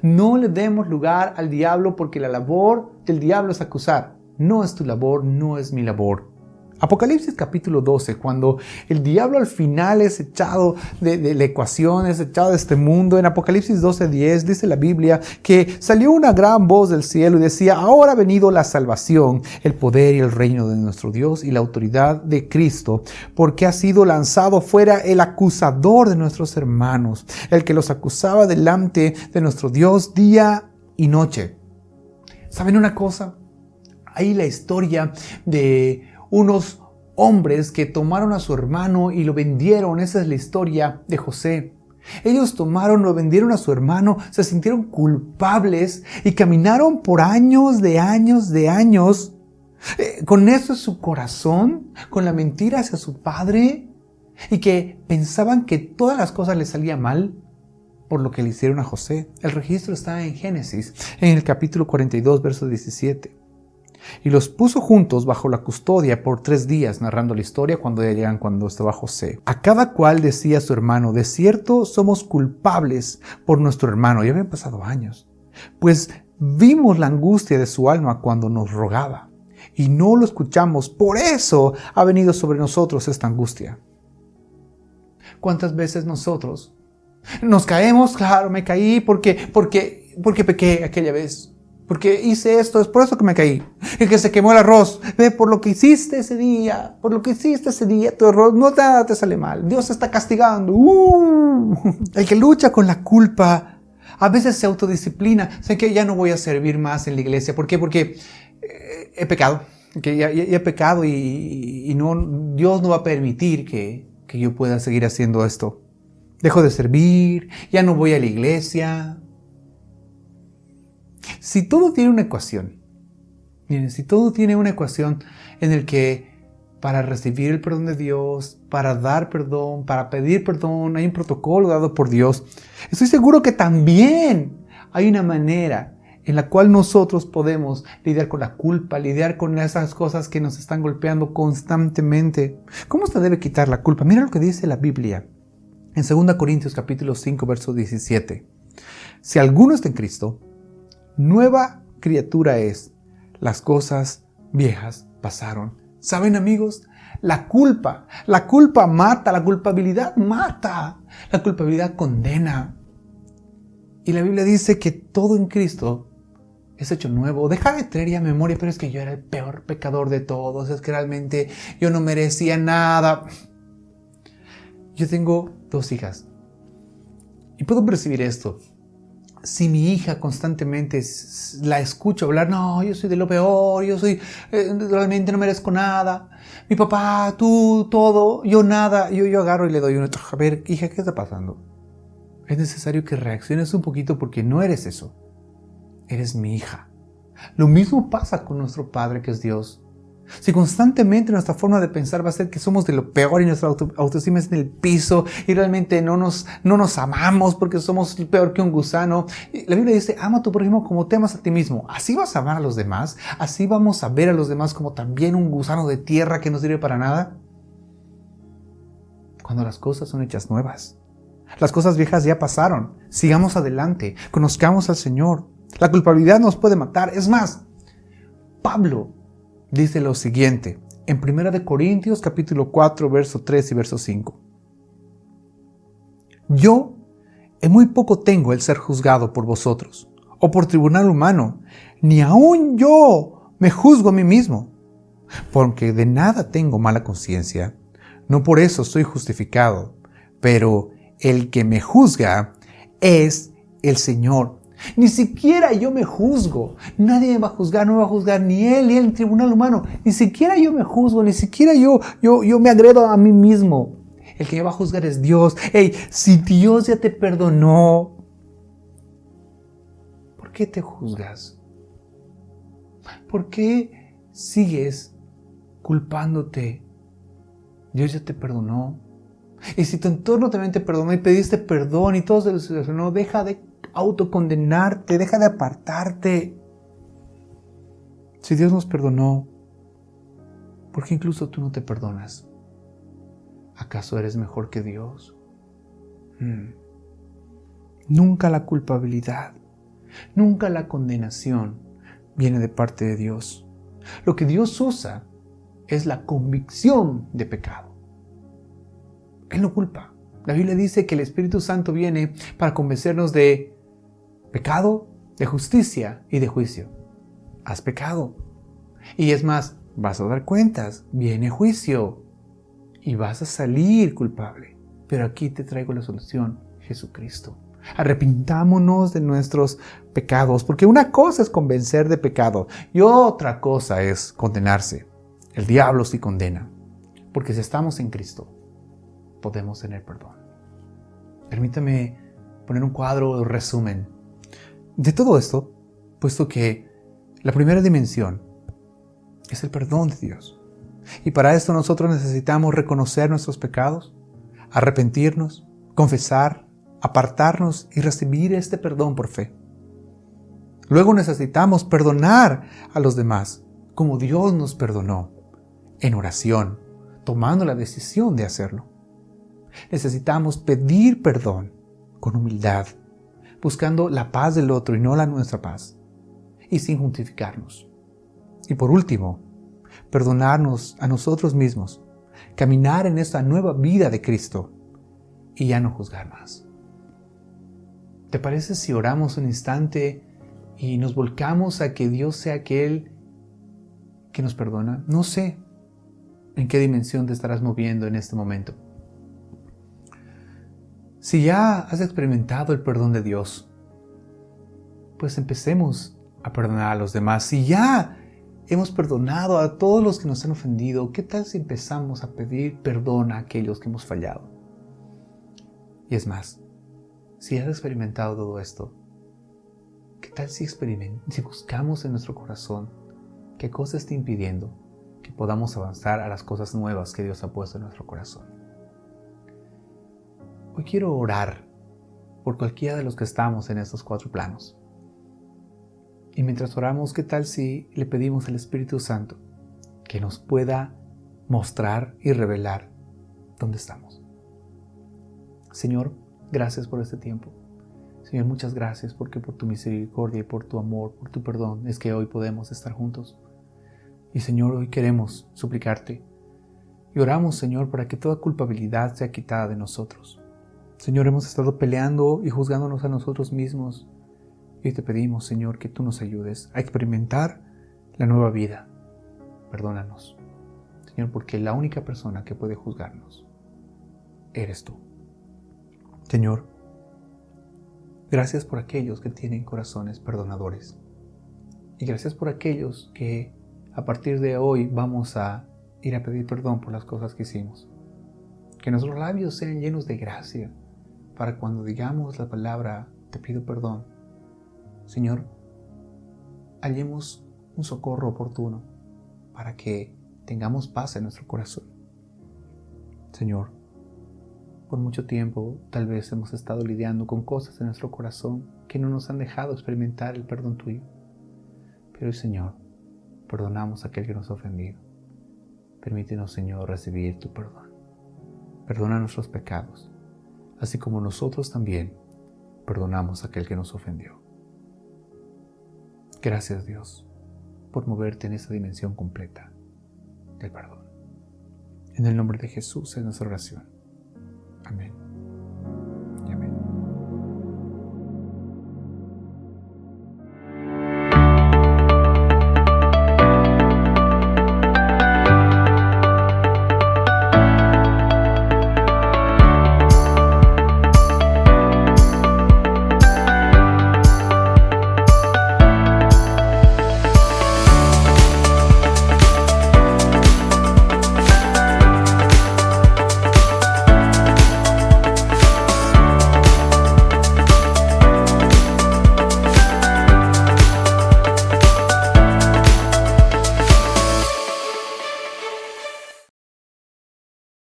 No le demos lugar al diablo porque la labor del diablo es acusar. No es tu labor, no es mi labor. Apocalipsis capítulo 12, cuando el diablo al final es echado de la ecuación, es echado de este mundo. En Apocalipsis 12:10 dice la Biblia que salió una gran voz del cielo y decía, ahora ha venido la salvación, el poder y el reino de nuestro Dios y la autoridad de Cristo, porque ha sido lanzado fuera el acusador de nuestros hermanos, el que los acusaba delante de nuestro Dios día y noche. ¿Saben una cosa? Hay la historia de unos hombres que tomaron a su hermano y lo vendieron. Esa es la historia de José. Ellos lo vendieron a su hermano, se sintieron culpables y caminaron por años con eso en su corazón, con la mentira hacia su padre, y que pensaban que todas las cosas les salían mal por lo que le hicieron a José. El registro está en Génesis, en el capítulo 42, verso 17. Y los puso juntos bajo la custodia por 3 días, narrando la historia cuando estaba José. A cada cual decía a su hermano, de cierto somos culpables por nuestro hermano. Ya habían pasado años. Pues vimos la angustia de su alma cuando nos rogaba. Y no lo escuchamos. Por eso ha venido sobre nosotros esta angustia. ¿Cuántas veces nosotros nos caemos? Claro, me caí porque pequé aquella vez. Porque hice esto, es por eso que me caí. Y que se quemó el arroz. Ve, por lo que hiciste ese día, tu arroz, no nada te sale mal. Dios te está castigando. El que lucha con la culpa, a veces se autodisciplina. Sé que ya no voy a servir más en la iglesia. ¿Por qué? Porque he pecado. Que ya he pecado y no, Dios no va a permitir que yo pueda seguir haciendo esto. Dejo de servir, ya no voy a la iglesia. Si todo tiene una ecuación, miren, si todo tiene una ecuación en el que para recibir el perdón de Dios, para dar perdón, para pedir perdón, hay un protocolo dado por Dios, estoy seguro que también hay una manera en la cual nosotros podemos lidiar con la culpa, lidiar con esas cosas que nos están golpeando constantemente. ¿Cómo se debe quitar la culpa? Mira lo que dice la Biblia en 2 Corintios capítulo 5, verso 17. Si alguno está en Cristo, nueva criatura es. Las cosas viejas pasaron. ¿Saben, amigos? La culpa mata, la culpabilidad mata, la culpabilidad condena. Y la Biblia dice que todo en Cristo es hecho nuevo. Deja de traer ya memoria, pero es que yo era el peor pecador de todos, es que realmente yo no merecía nada. Yo tengo 2 hijas y puedo percibir esto. Si mi hija constantemente la escucho hablar, no, yo soy de lo peor, yo soy, realmente no merezco nada. Mi papá, tú, todo, yo nada. Yo agarro y le doy a ver, hija, ¿qué está pasando? Es necesario que reacciones un poquito porque no eres eso. Eres mi hija. Lo mismo pasa con nuestro Padre que es Dios. Si constantemente nuestra forma de pensar va a ser que somos de lo peor y nuestra autoestima es en el piso y realmente no nos amamos porque somos peor que un gusano. La Biblia dice, ama a tu prójimo como te amas a ti mismo. Así vas a amar a los demás. Así vamos a ver a los demás como también un gusano de tierra que no sirve para nada. Cuando las cosas son hechas nuevas. Las cosas viejas ya pasaron. Sigamos adelante. Conozcamos al Señor. La culpabilidad nos puede matar. Es más, Pablo dice lo siguiente en 1 Corintios capítulo 4, verso 3 y verso 5. Yo en muy poco tengo el ser juzgado por vosotros, o por tribunal humano, ni aun yo me juzgo a mí mismo, porque de nada tengo mala conciencia, no por eso soy justificado, pero el que me juzga es el Señor. Ni siquiera yo me juzgo. Nadie me va a juzgar, no me va a juzgar ni él ni el tribunal humano. Ni siquiera yo me juzgo, ni siquiera yo me agredo a mí mismo. El que me va a juzgar es Dios. Hey, si Dios ya te perdonó, ¿por qué te juzgas? ¿Por qué sigues culpándote? Dios ya te perdonó. Y si tu entorno también te perdonó y pediste perdón y todo se solucionó, deja de autocondenarte, deja de apartarte. Si Dios nos perdonó, ¿por qué incluso tú no te perdonas? ¿Acaso eres mejor que Dios? Nunca la culpabilidad, nunca la condenación viene de parte de Dios. Lo que Dios usa es la convicción de pecado. Él no culpa. La Biblia dice que el Espíritu Santo viene para convencernos de pecado, de justicia y de juicio. Has pecado. Y es más, vas a dar cuentas. Viene juicio. Y vas a salir culpable. Pero aquí te traigo la solución, Jesucristo. Arrepintámonos de nuestros pecados. Porque una cosa es convencer de pecado y otra cosa es condenarse. El diablo sí condena. Porque si estamos en Cristo, podemos tener perdón. Permítame poner un cuadro de resumen de todo esto, puesto que la primera dimensión es el perdón de Dios. Y para esto nosotros necesitamos reconocer nuestros pecados, arrepentirnos, confesar, apartarnos y recibir este perdón por fe. Luego necesitamos perdonar a los demás, como Dios nos perdonó, en oración, tomando la decisión de hacerlo. Necesitamos pedir perdón con humildad, buscando la paz del otro y no la nuestra paz, y sin justificarnos. Y por último, perdonarnos a nosotros mismos, caminar en esta nueva vida de Cristo y ya no juzgar más. ¿Te parece si oramos un instante y nos volcamos a que Dios sea aquel que nos perdona? No sé en qué dimensión te estarás moviendo en este momento. Si ya has experimentado el perdón de Dios, pues empecemos a perdonar a los demás. Si ya hemos perdonado a todos los que nos han ofendido, ¿qué tal si empezamos a pedir perdón a aquellos que hemos fallado? Y es más, si has experimentado todo esto, ¿qué tal si buscamos en nuestro corazón qué cosa está impidiendo que podamos avanzar a las cosas nuevas que Dios ha puesto en nuestro corazón? Hoy quiero orar por cualquiera de los que estamos en estos 4 planos. Y mientras oramos, ¿qué tal si le pedimos al Espíritu Santo que nos pueda mostrar y revelar dónde estamos? Señor, gracias por este tiempo. Señor, muchas gracias porque por tu misericordia y por tu amor, por tu perdón, es que hoy podemos estar juntos. Y Señor, hoy queremos suplicarte y oramos, Señor, para que toda culpabilidad sea quitada de nosotros. Señor, hemos estado peleando y juzgándonos a nosotros mismos. Y te pedimos, Señor, que tú nos ayudes a experimentar la nueva vida. Perdónanos, Señor, porque la única persona que puede juzgarnos eres tú. Señor, gracias por aquellos que tienen corazones perdonadores. Y gracias por aquellos que a partir de hoy vamos a ir a pedir perdón por las cosas que hicimos. Que nuestros labios sean llenos de gracia para cuando digamos la palabra te pido perdón, Señor, hallemos un socorro oportuno para que tengamos paz en nuestro corazón. Señor, por mucho tiempo tal vez hemos estado lidiando con cosas en nuestro corazón que no nos han dejado experimentar el perdón tuyo. Pero hoy, Señor, perdonamos a aquel que nos ha ofendido. Permítenos, Señor, recibir tu perdón. Perdona nuestros pecados, así como nosotros también perdonamos a aquel que nos ofendió. Gracias, Dios, por moverte en esta dimensión completa del perdón. En el nombre de Jesús es nuestra oración. Amén.